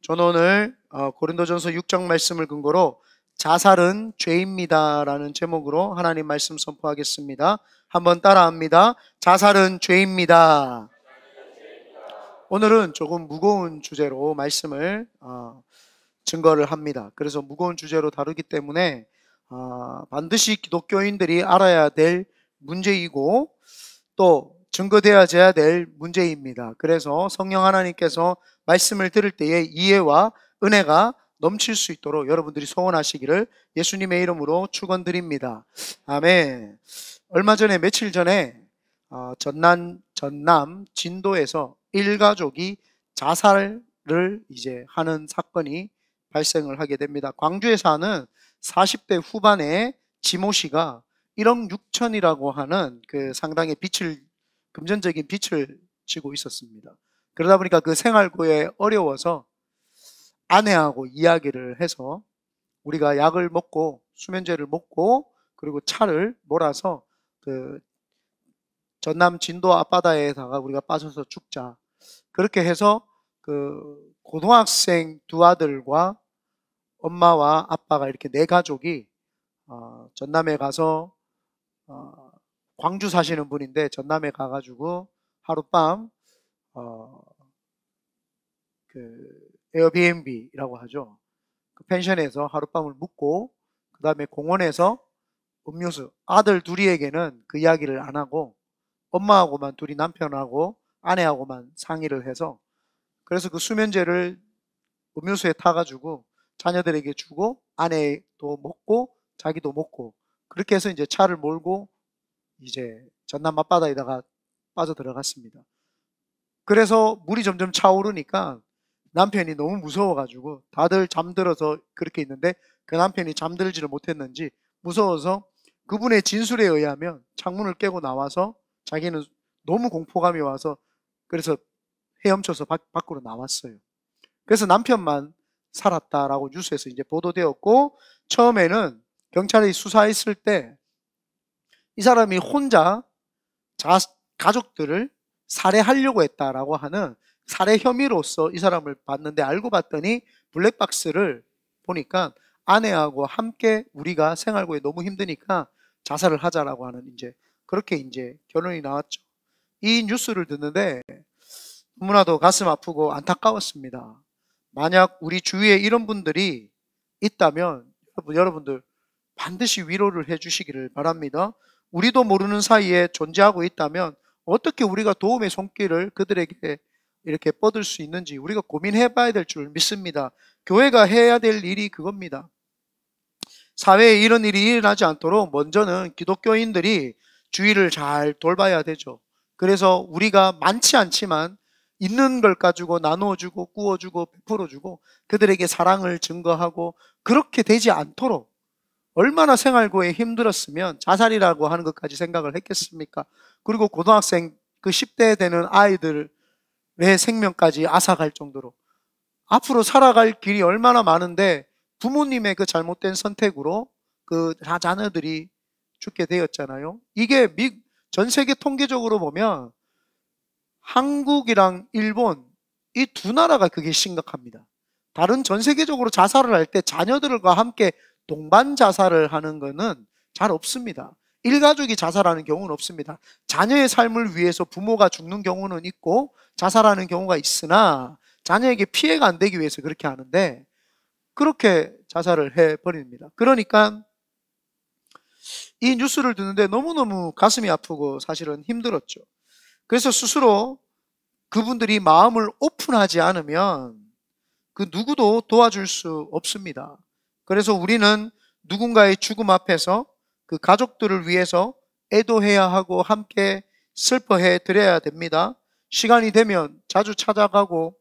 저는 오늘 고린도전서 6장 말씀을 근거로 자살은 죄입니다라는 제목으로 하나님 말씀 선포하겠습니다. 한번 따라합니다. 자살은 죄입니다. 오늘은 조금 무거운 주제로 말씀을 증거를 합니다. 그래서 무거운 주제로 다루기 때문에 반드시 기독교인들이 알아야 될 문제이고 또 증거되어져야 될 문제입니다. 그래서 성령 하나님께서 말씀을 들을 때에 이해와 은혜가 넘칠 수 있도록 여러분들이 소원하시기를 예수님의 이름으로 축원드립니다. 아멘. 얼마 전에 며칠 전에 전남 진도에서 일가족이 자살을 이제 하는 사건이 발생을 하게 됩니다. 광주에 사는 40대 후반의 지모 씨가 1억 6천이라고 하는 그 상당히 금전적인 빚을 지고 있었습니다. 그러다 보니까 그 생활고에 어려워서 아내하고 이야기를 해서 우리가 약을 먹고 수면제를 먹고 그리고 차를 몰아서 그 전남 진도 앞바다에다가 우리가 빠져서 죽자. 그렇게 해서 그 고등학생 두 아들과 엄마와 아빠가 이렇게 네 가족이 전남에 가서 광주 사시는 분인데 전남에 가가지고 하룻밤 그 에어비앤비라고 하죠. 그 펜션에서 하룻밤을 묵고 그 다음에 공원에서 음료수 아들 둘이에게는 그 이야기를 안 하고 엄마하고만 둘이 남편하고 아내하고만 상의를 해서 그래서 그 수면제를 음료수에 타가지고 자녀들에게 주고 아내도 먹고 자기도 먹고 그렇게 해서 이제 차를 몰고 이제 전남 앞바다에다가 빠져 들어갔습니다. 그래서 물이 점점 차오르니까 남편이 너무 무서워가지고 다들 잠들어서 그렇게 있는데 그 남편이 잠들지를 못했는지 무서워서 그분의 진술에 의하면 창문을 깨고 나와서 자기는 너무 공포감이 와서 그래서 헤엄쳐서 밖으로 나왔어요. 그래서 남편만 살았다라고 뉴스에서 이제 보도되었고 처음에는 경찰이 수사했을 때 이 사람이 혼자 가족들을 살해하려고 했다라고 하는 살해 혐의로서 이 사람을 봤는데 알고 봤더니 블랙박스를 보니까 아내하고 함께 우리가 생활고에 너무 힘드니까 자살을 하자라고 하는 이제 그렇게 이제 결론이 나왔죠. 이 뉴스를 듣는데 너무나도 가슴 아프고 안타까웠습니다. 만약 우리 주위에 이런 분들이 있다면 여러분들 반드시 위로를 해주시기를 바랍니다. 우리도 모르는 사이에 존재하고 있다면 어떻게 우리가 도움의 손길을 그들에게 이렇게 뻗을 수 있는지 우리가 고민해 봐야 될 줄 믿습니다. 교회가 해야 될 일이 그겁니다. 사회에 이런 일이 일어나지 않도록 먼저는 기독교인들이 주의를 잘 돌봐야 되죠. 그래서 우리가 많지 않지만 있는 걸 가지고 나누어주고 구워주고 베풀어주고 그들에게 사랑을 증거하고 그렇게 되지 않도록 얼마나 생활고에 힘들었으면 자살이라고 하는 것까지 생각을 했겠습니까? 그리고 고등학생 그 10대 되는 아이들의 생명까지 앗아갈 정도로 앞으로 살아갈 길이 얼마나 많은데 부모님의 그 잘못된 선택으로 그 자녀들이 죽게 되었잖아요. 이게 전 세계 통계적으로 보면 한국이랑 일본 이 두 나라가 그게 심각합니다. 다른 전 세계적으로 자살을 할 때 자녀들과 함께 동반 자살을 하는 것은 잘 없습니다. 일가족이 자살하는 경우는 없습니다. 자녀의 삶을 위해서 부모가 죽는 경우는 있고 자살하는 경우가 있으나 자녀에게 피해가 안 되기 위해서 그렇게 하는데 그렇게 자살을 해버립니다. 그러니까 이 뉴스를 듣는데 너무너무 가슴이 아프고 사실은 힘들었죠. 그래서 스스로 그분들이 마음을 오픈하지 않으면 그 누구도 도와줄 수 없습니다. 그래서 우리는 누군가의 죽음 앞에서 그 가족들을 위해서 애도해야 하고 함께 슬퍼해 드려야 됩니다. 시간이 되면 자주 찾아가고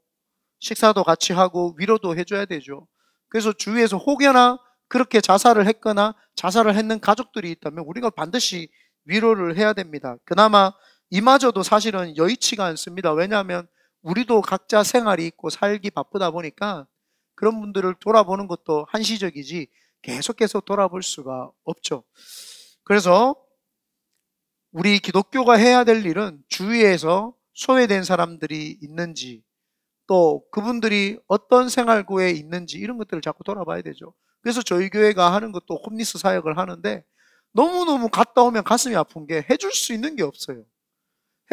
식사도 같이 하고 위로도 해줘야 되죠. 그래서 주위에서 혹여나 그렇게 자살을 했거나 자살을 했는 가족들이 있다면 우리가 반드시 위로를 해야 됩니다. 그나마 이마저도 사실은 여의치가 않습니다. 왜냐하면 우리도 각자 생활이 있고 살기 바쁘다 보니까 그런 분들을 돌아보는 것도 한시적이지 계속해서 돌아볼 수가 없죠. 그래서 우리 기독교가 해야 될 일은 주위에서 소외된 사람들이 있는지 또 그분들이 어떤 생활고에 있는지 이런 것들을 자꾸 돌아봐야 되죠. 그래서 저희 교회가 하는 것도 홈리스 사역을 하는데 너무너무 갔다 오면 가슴이 아픈 게 해줄 수 있는 게 없어요.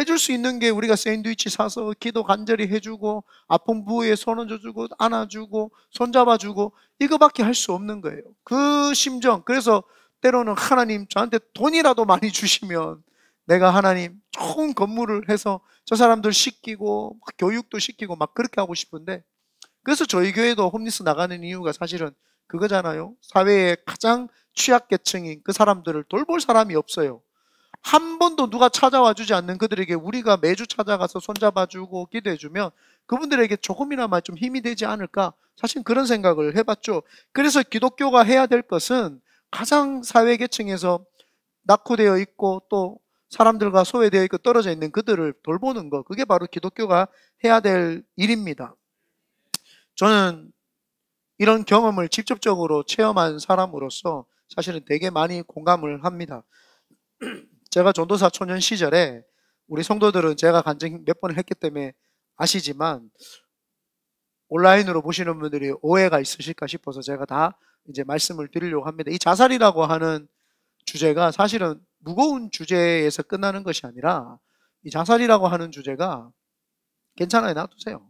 해줄 수 있는 게 우리가 샌드위치 사서 기도 간절히 해주고 아픈 부위에 손 얹어주고 안아주고 손잡아주고 이거밖에 할 수 없는 거예요. 그 심정. 그래서 때로는 하나님 저한테 돈이라도 많이 주시면 내가 하나님 좋은 건물을 해서 저 사람들 시키고 교육도 시키고 막 그렇게 하고 싶은데, 그래서 저희 교회도 홈리스 나가는 이유가 사실은 그거잖아요. 사회의 가장 취약계층인 그 사람들을 돌볼 사람이 없어요. 한 번도 누가 찾아와 주지 않는 그들에게 우리가 매주 찾아가서 손잡아주고 기도해주면 그분들에게 조금이나마 좀 힘이 되지 않을까, 사실 그런 생각을 해봤죠. 그래서 기독교가 해야 될 것은 가장 사회계층에서 낙후되어 있고 또 사람들과 소외되어 있고 떨어져 있는 그들을 돌보는 것, 그게 바로 기독교가 해야 될 일입니다. 저는 이런 경험을 직접적으로 체험한 사람으로서 사실은 되게 많이 공감을 합니다. 제가 전도사 초년 시절에, 우리 성도들은 제가 간증 몇 번을 했기 때문에 아시지만 온라인으로 보시는 분들이 오해가 있으실까 싶어서 제가 다 이제 말씀을 드리려고 합니다. 이 자살이라고 하는 주제가 사실은 무거운 주제에서 끝나는 것이 아니라, 이 자살이라고 하는 주제가, 괜찮아요, 놔두세요.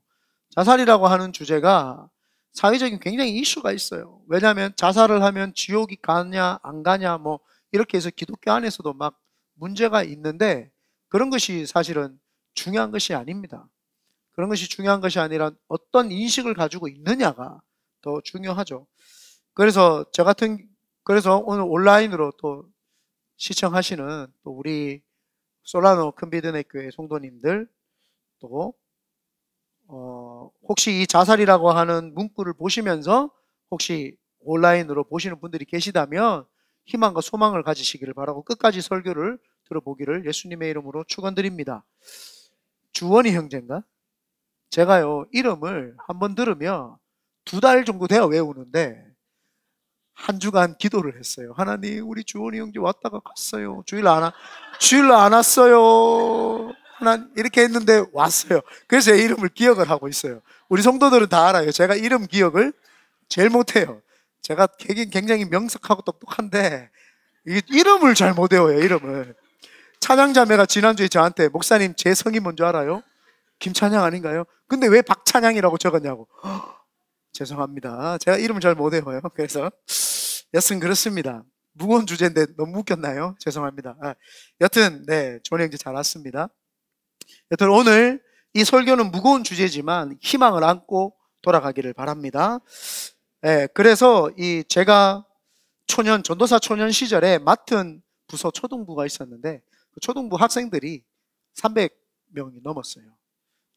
자살이라고 하는 주제가 사회적인 굉장히 이슈가 있어요. 왜냐하면 자살을 하면 지옥이 가냐 안 가냐 뭐 이렇게 해서 기독교 안에서도 막 문제가 있는데, 그런 것이 사실은 중요한 것이 아닙니다. 그런 것이 중요한 것이 아니라 어떤 인식을 가지고 있느냐가 더 중요하죠. 그래서 그래서 오늘 온라인으로 또 시청하시는 또 우리 솔라노 큰비드네 교회 성도님들, 또 혹시 이 자살이라고 하는 문구를 보시면서 혹시 온라인으로 보시는 분들이 계시다면 희망과 소망을 가지시기를 바라고 끝까지 설교를 들어보기를 예수님의 이름으로 축원드립니다. 주원이 형제인가? 제가요 이름을 한번 들으면 2달 정도 돼야 외우는데 한 주간 기도를 했어요. 하나님, 우리 주원이 형제 왔다가 갔어요. 주일 안 왔어요. 하나님, 이렇게 했는데 왔어요. 그래서 제 이름을 기억을 하고 있어요. 우리 성도들은 다 알아요. 제가 이름 기억을 제일 못해요. 제가 굉장히 명석하고 똑똑한데 이름을 잘 못 외워요. 이름을. 찬양자매가 지난주에 저한테, 목사님 제 성이 뭔지 알아요? 김찬양 아닌가요? 근데 왜 박찬양이라고 적었냐고. 죄송합니다. 제가 이름을 잘 못 외워요. 그래서 여튼 그렇습니다. 무거운 주제인데 너무 웃겼나요? 죄송합니다. 여튼 네, 좋은 형제 잘 왔습니다. 여튼 오늘 이 설교는 무거운 주제지만 희망을 안고 돌아가기를 바랍니다. 그래서 제가 전도사 초년 시절에 맡은 부서 초등부가 있었는데 그 초등부 학생들이 300명이 넘었어요.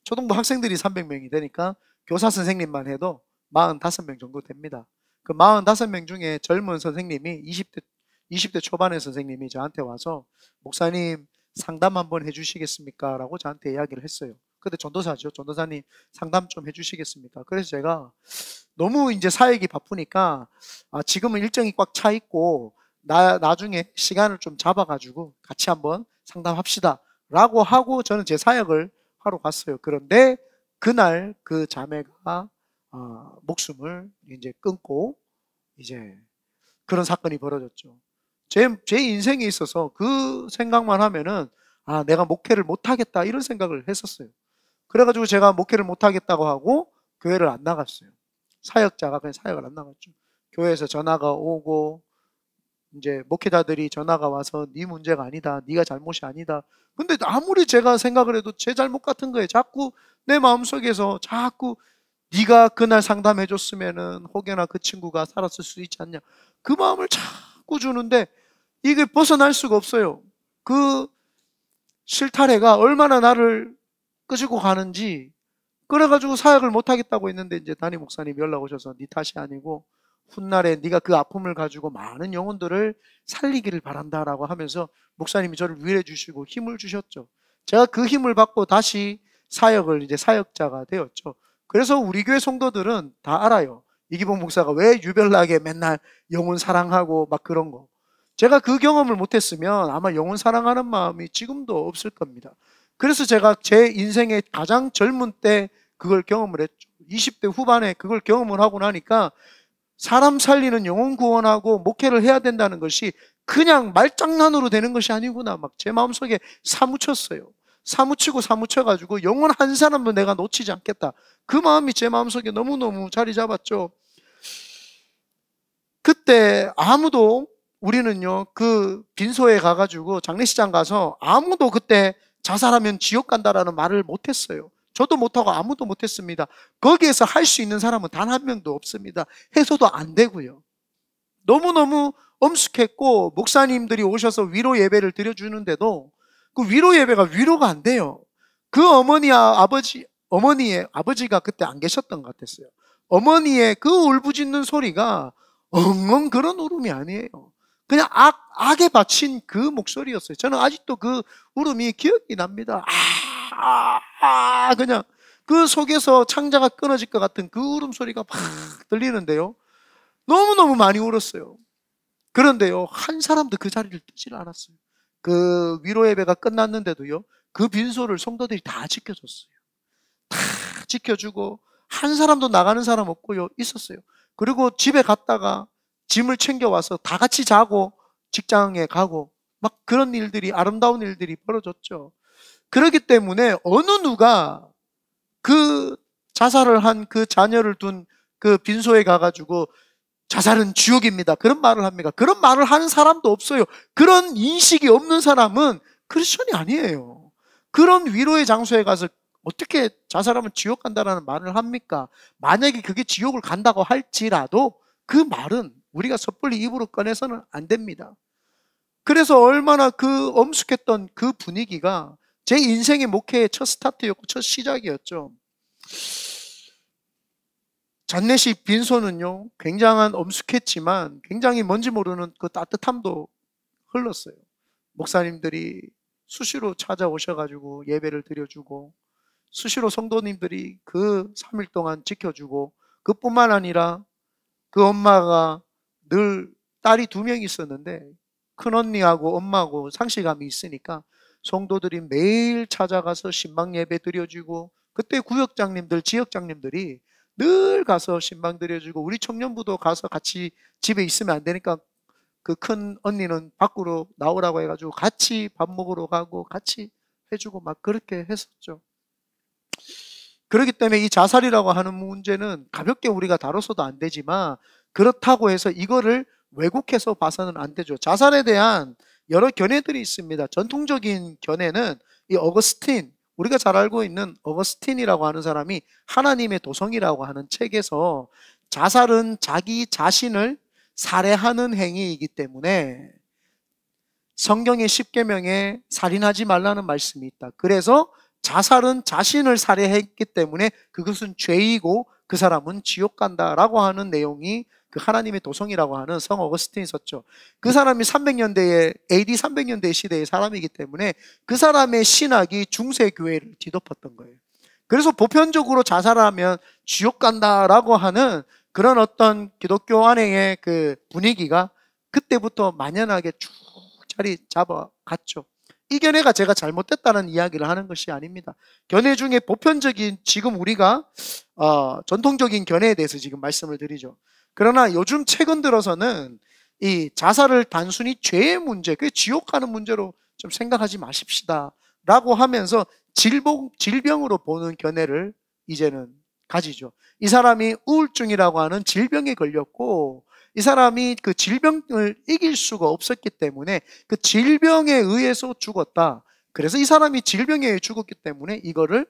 초등부 학생들이 300명이 되니까 교사 선생님만 해도 45명 정도 됩니다. 그 45명 중에 젊은 선생님이 20대 초반의 선생님이 저한테 와서, 목사님 상담 한번 해주시겠습니까? 라고 저한테 이야기를 했어요. 근데 전도사죠. 전도사님 상담 좀 해주시겠습니까? 그래서 제가 너무 이제 사역이 바쁘니까 지금은 일정이 꽉 차 있고 나중에 시간을 좀 잡아가지고 같이 한번 상담합시다 라고 하고 저는 제 사역을 하러 갔어요. 그런데 그날 그 자매가 목숨을 이제 끊고 이제 그런 사건이 벌어졌죠. 제 인생에 있어서 그 생각만 하면은 내가 목회를 못하겠다 이런 생각을 했었어요. 그래가지고 제가 목회를 못하겠다고 하고 교회를 안 나갔어요. 사역자가 그냥 사역을 안 나갔죠. 교회에서 전화가 오고 이제 목회자들이 전화가 와서 네 문제가 아니다, 네가 잘못이 아니다. 근데 아무리 제가 생각을 해도 제 잘못 같은 거예요. 자꾸 내 마음속에서 자꾸 네가 그날 상담해 줬으면은 혹여나 그 친구가 살았을 수 있지 않냐, 그 마음을 자꾸 주는데 이게 벗어날 수가 없어요. 그 실타래가 얼마나 나를 끄지고 가는지. 그래가지고 사역을 못하겠다고 했는데 이제 담임 목사님 연락 오셔서 네 탓이 아니고 훗날에 네가 그 아픔을 가지고 많은 영혼들을 살리기를 바란다라고 하면서 목사님이 저를 위로해 주시고 힘을 주셨죠. 제가 그 힘을 받고 다시 사역을 이제 사역자가 되었죠. 그래서 우리 교회 성도들은 다 알아요. 이기봉 목사가 왜 유별나게 맨날 영혼 사랑하고 막 그런 거. 제가 그 경험을 못했으면 아마 영혼 사랑하는 마음이 지금도 없을 겁니다. 그래서 제가 제 인생의 가장 젊은 때 그걸 경험을 했죠. 20대 후반에 그걸 경험을 하고 나니까 사람 살리는 영혼 구원하고 목회를 해야 된다는 것이 그냥 말장난으로 되는 것이 아니구나. 막 제 마음속에 사무쳤어요. 사무쳐가지고 영혼 한 사람도 내가 놓치지 않겠다. 그 마음이 제 마음속에 너무너무 자리 잡았죠. 그때 아무도, 우리는요, 그 빈소에 가가지고 장례식장 가서 아무도 그때 자살하면 지옥 간다라는 말을 못했어요. 저도 못하고 아무도 못했습니다. 거기에서 할 수 있는 사람은 단 한 명도 없습니다. 해서도 안 되고요. 너무너무 엄숙했고, 목사님들이 오셔서 위로 예배를 드려주는데도 그 위로 예배가 위로가 안 돼요. 그 어머니의 아버지가 그때 안 계셨던 것 같았어요. 어머니의 그 울부짖는 소리가 엉엉 그런 울음이 아니에요. 그냥 악에 바친 그 목소리였어요. 저는 아직도 그 울음이 기억이 납니다. 그냥 그 속에서 창자가 끊어질 것 같은 그 울음소리가 막 들리는데요. 너무너무 많이 울었어요. 그런데요, 한 사람도 그 자리를 뜨질 않았어요. 그 위로 예배가 끝났는데도요, 그 빈소를 성도들이 다 지켜줬어요. 다 지켜주고 한 사람도 나가는 사람 없고요, 있었어요. 그리고 집에 갔다가 짐을 챙겨와서 다 같이 자고 직장에 가고 막 그런 일들이, 아름다운 일들이 벌어졌죠. 그렇기 때문에 어느 누가 그 자살을 한 그 자녀를 둔 그 빈소에 가가지고 자살은 지옥입니다, 그런 말을 합니까? 그런 말을 하는 사람도 없어요. 그런 인식이 없는 사람은 크리스천이 아니에요. 그런 위로의 장소에 가서 어떻게 자살하면 지옥 간다라는 말을 합니까? 만약에 그게 지옥을 간다고 할지라도 그 말은 우리가 섣불리 입으로 꺼내서는 안 됩니다. 그래서 얼마나 그 엄숙했던 그 분위기가 제 인생의 목회의 첫 스타트였고 첫 시작이었죠. 장례식 빈소는요, 굉장한 엄숙했지만 굉장히 뭔지 모르는 그 따뜻함도 흘렀어요. 목사님들이 수시로 찾아오셔가지고 예배를 드려주고, 수시로 성도님들이 그 3일 동안 지켜주고, 그뿐만 아니라 그 엄마가 늘 딸이 2명 있었는데 큰언니하고 엄마하고 상실감이 있으니까 성도들이 매일 찾아가서 신방 예배 드려주고, 그때 구역장님들, 지역장님들이 늘 가서 신방 드려주고, 우리 청년부도 가서 같이 집에 있으면 안 되니까 그 큰 언니는 밖으로 나오라고 해가지고 같이 밥 먹으러 가고 같이 해주고 막 그렇게 했었죠. 그렇기 때문에 이 자살이라고 하는 문제는 가볍게 우리가 다뤄서도 안 되지만, 그렇다고 해서 이거를 왜곡해서 봐서는 안 되죠. 자살에 대한 여러 견해들이 있습니다. 전통적인 견해는 이 어거스틴, 우리가 잘 알고 있는 어거스틴이라고 하는 사람이 하나님의 도성이라고 하는 책에서 자살은 자기 자신을 살해하는 행위이기 때문에 성경의 10계명에 살인하지 말라는 말씀이 있다. 그래서 자살은 자신을 살해했기 때문에 그것은 죄이고 그 사람은 지옥 간다라고 하는 내용이 그 하나님의 도성이라고 하는 성 어거스틴이 썼죠. 그 사람이 300년대에 AD 300년대 시대의 사람이기 때문에 그 사람의 신학이 중세 교회를 뒤덮었던 거예요. 그래서 보편적으로 자살하면 지옥 간다라고 하는 그런 어떤 기독교 안의 그 분위기가 그때부터 만연하게 쭉 자리 잡아갔죠. 이 견해가 제가 잘못됐다는 이야기를 하는 것이 아닙니다. 견해 중에 보편적인, 지금 우리가 전통적인 견해에 대해서 지금 말씀을 드리죠. 그러나 요즘 최근 들어서는 이 자살을 단순히 죄의 문제, 그 지옥 가는 문제로 좀 생각하지 마십시다 라고 하면서 질병으로 보는 견해를 이제는 가지죠. 이 사람이 우울증이라고 하는 질병에 걸렸고, 이 사람이 그 질병을 이길 수가 없었기 때문에 그 질병에 의해서 죽었다. 그래서 이 사람이 질병에 의해 죽었기 때문에 이거를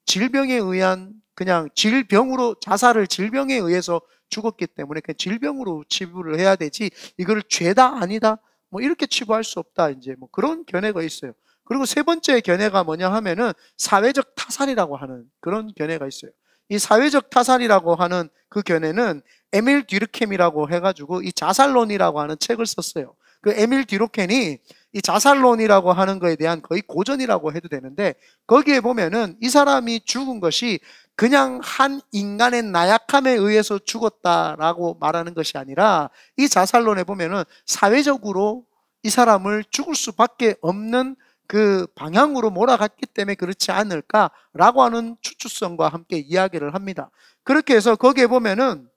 질병에 의한, 그냥 질병으로, 자살을 질병에 의해서 죽었기 때문에 그냥 질병으로 치부를 해야 되지, 이거를 죄다 아니다 뭐 이렇게 치부할 수 없다, 이제 뭐 그런 견해가 있어요. 그리고 세 번째 견해가 뭐냐 하면은 사회적 타살이라고 하는 그런 견해가 있어요. 이 사회적 타살이라고 하는 그 견해는 에밀 듀르켐이라고 해가지고 이 자살론이라고 하는 책을 썼어요. 그 에밀 듀르켐이 이 자살론이라고 하는 거에 대한 거의 고전이라고 해도 되는데, 거기에 보면은 이 사람이 죽은 것이 그냥 한 인간의 나약함에 의해서 죽었다라고 말하는 것이 아니라, 이 자살론에 보면은 사회적으로 이 사람을 죽을 수밖에 없는 그 방향으로 몰아갔기 때문에 그렇지 않을까라고 하는 추측성과 함께 이야기를 합니다. 그렇게 해서 거기에 보면은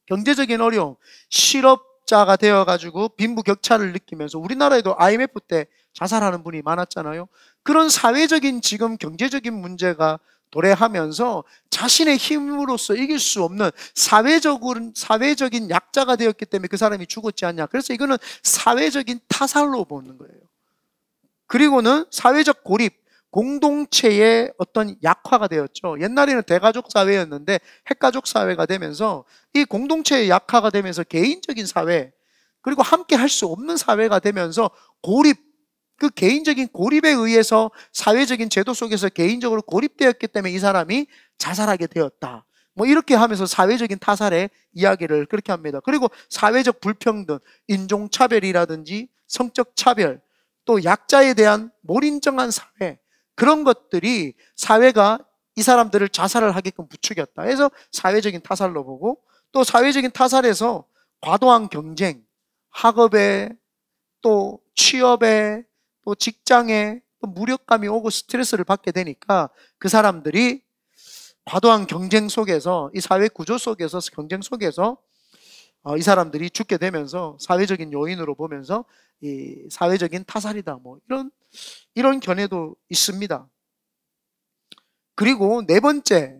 경제적인 어려움, 실업자가 되어가지고 빈부격차를 느끼면서, 우리나라에도 IMF 때 자살하는 분이 많았잖아요. 그런 사회적인 지금 경제적인 문제가 도래하면서 자신의 힘으로서 이길 수 없는 사회적인 약자가 되었기 때문에 그 사람이 죽었지 않냐. 그래서 이거는 사회적인 타살로 보는 거예요. 그리고는 사회적 고립, 공동체의 어떤 약화가 되었죠. 옛날에는 대가족 사회였는데 핵가족 사회가 되면서 이 공동체의 약화가 되면서 개인적인 사회, 그리고 함께 할 수 없는 사회가 되면서 고립, 그 개인적인 고립에 의해서 사회적인 제도 속에서 개인적으로 고립되었기 때문에 이 사람이 자살하게 되었다. 뭐 이렇게 하면서 사회적인 타살의 이야기를 그렇게 합니다. 그리고 사회적 불평등, 인종차별이라든지 성적 차별, 또 약자에 대한 몰인정한 사회, 그런 것들이 사회가 이 사람들을 자살을 하게끔 부추겼다. 그래서 사회적인 타살로 보고, 또 사회적인 타살에서 과도한 경쟁, 학업에, 또 취업에, 또 직장에 또 무력감이 오고 스트레스를 받게 되니까 그 사람들이 과도한 경쟁 속에서, 이 사회 구조 속에서, 경쟁 속에서 이 사람들이 죽게 되면서 사회적인 요인으로 보면서 이 사회적인 타살이다, 뭐 이런 견해도 있습니다. 그리고 네 번째,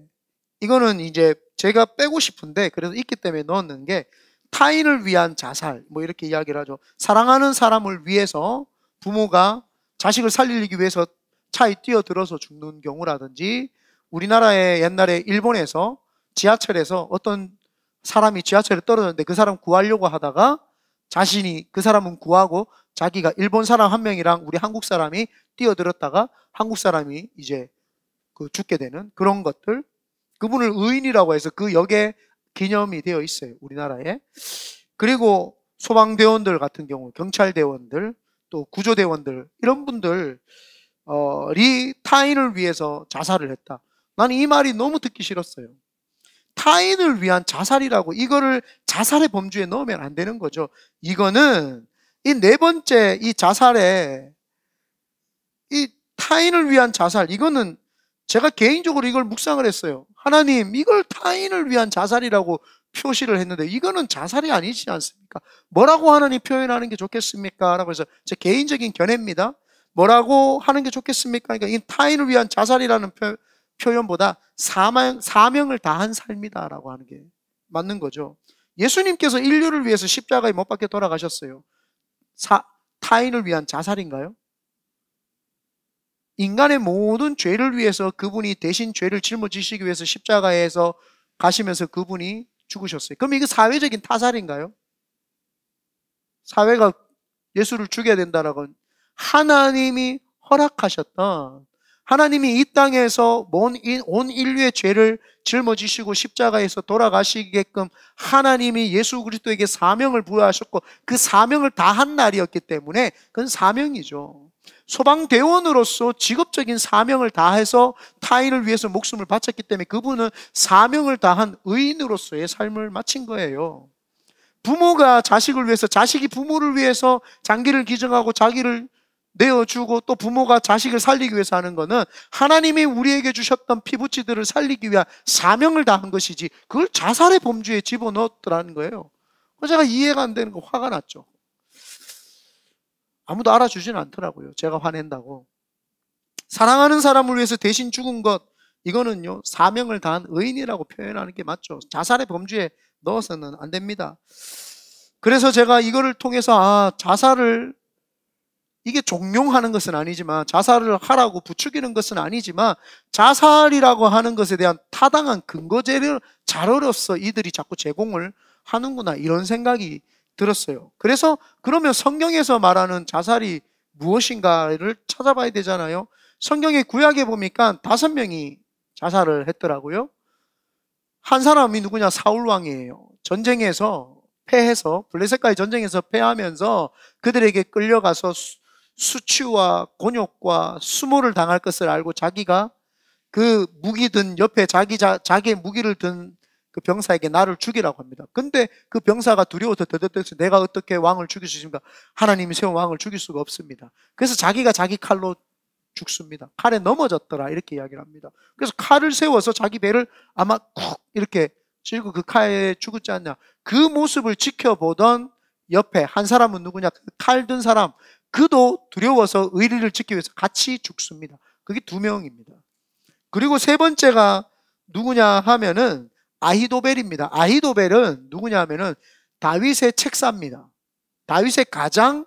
이거는 이제 제가 빼고 싶은데 그래도 있기 때문에 넣었는 게, 타인을 위한 자살, 뭐 이렇게 이야기를 하죠. 사랑하는 사람을 위해서 부모가 자식을 살리기 위해서 차에 뛰어들어서 죽는 경우라든지, 우리나라의 옛날에 일본에서 지하철에서 어떤 사람이 지하철에 떨어졌는데 그 사람 구하려고 하다가 자신이, 그 사람은 구하고 자기가 일본 사람 한 명이랑 우리 한국 사람이 뛰어들었다가 한국 사람이 이제 죽게 되는 그런 것들, 그분을 의인이라고 해서 그 역에 기념이 되어 있어요, 우리나라에. 그리고 소방대원들 같은 경우, 경찰대원들, 또 구조대원들, 이런 분들이 타인을 위해서 자살을 했다. 나는 이 말이 너무 듣기 싫었어요. 타인을 위한 자살이라고, 이거를 자살의 범주에 넣으면 안 되는 거죠. 이거는 이 네 번째, 이 자살에, 이 타인을 위한 자살, 이거는 제가 개인적으로 이걸 묵상을 했어요. 하나님, 이걸 타인을 위한 자살이라고 표시를 했는데 이거는 자살이 아니지 않습니까? 뭐라고 하나님 표현하는 게 좋겠습니까? 라고 해서 제 개인적인 견해입니다. 뭐라고 하는 게 좋겠습니까? 그러니까 이 타인을 위한 자살이라는 표현보다 사명을 다한 삶이다 라고 하는 게 맞는 거죠. 예수님께서 인류를 위해서 십자가에 못 박혀 돌아가셨어요. 타인을 위한 자살인가요? 인간의 모든 죄를 위해서 그분이 대신 죄를 짊어지시기 위해서 십자가에서 가시면서 그분이 죽으셨어요. 그럼 이거 사회적인 타살인가요? 사회가 예수를 죽여야 된다라고, 하나님이 허락하셨던, 하나님이 이 땅에서 온 인류의 죄를 짊어지시고 십자가에서 돌아가시게끔 하나님이 예수 그리스도에게 사명을 부여하셨고 그 사명을 다한 날이었기 때문에 그건 사명이죠. 소방대원으로서 직업적인 사명을 다해서 타인을 위해서 목숨을 바쳤기 때문에 그분은 사명을 다한 의인으로서의 삶을 마친 거예요. 부모가 자식을 위해서, 자식이 부모를 위해서 장기를 기증하고 자기를 내어주고 또 부모가 자식을 살리기 위해서 하는 거는 하나님이 우리에게 주셨던 피부치들을 살리기 위한 사명을 다한 것이지, 그걸 자살의 범주에 집어넣었더라는 거예요. 그래서 제가 이해가 안 되는 거, 화가 났죠. 아무도 알아주지는 않더라고요. 제가 화낸다고. 사랑하는 사람을 위해서 대신 죽은 것, 이거는요 사명을 다한 의인이라고 표현하는 게 맞죠. 자살의 범주에 넣어서는 안 됩니다. 그래서 제가 이거를 통해서 자살을, 이게 종용하는 것은 아니지만, 자살을 하라고 부추기는 것은 아니지만, 자살이라고 하는 것에 대한 타당한 근거 자료로서 이들이 자꾸 제공을 하는구나, 이런 생각이 들었어요. 그래서 그러면 성경에서 말하는 자살이 무엇인가를 찾아봐야 되잖아요. 성경의 구약에 보니까 5명이 자살을 했더라고요. 한 사람이 누구냐? 사울왕이에요. 전쟁에서 패해서, 블레셋과의 전쟁에서 패하면서 그들에게 끌려가서 수치와 곤욕과 수모를 당할 것을 알고 자기가 그 무기 든 옆에 자기의 무기를 든 그 병사에게 나를 죽이라고 합니다. 근데 그 병사가 두려워서 더덕대서 내가 어떻게 왕을 죽일 수 있습니까? 하나님이 세운 왕을 죽일 수가 없습니다. 그래서 자기가 자기 칼로 죽습니다. 칼에 넘어졌더라 이렇게 이야기를 합니다. 그래서 칼을 세워서 자기 배를 아마 쿡 이렇게 찔고 그 칼에 죽었지 않냐. 그 모습을 지켜보던 옆에 한 사람은 누구냐? 칼 든 사람, 그도 두려워서 의리를 지키기 위해서 같이 죽습니다. 그게 2명입니다. 그리고 세 번째가 누구냐 하면은 아히도벨입니다. 아히도벨은 누구냐 하면은 다윗의 책사입니다. 다윗의 가장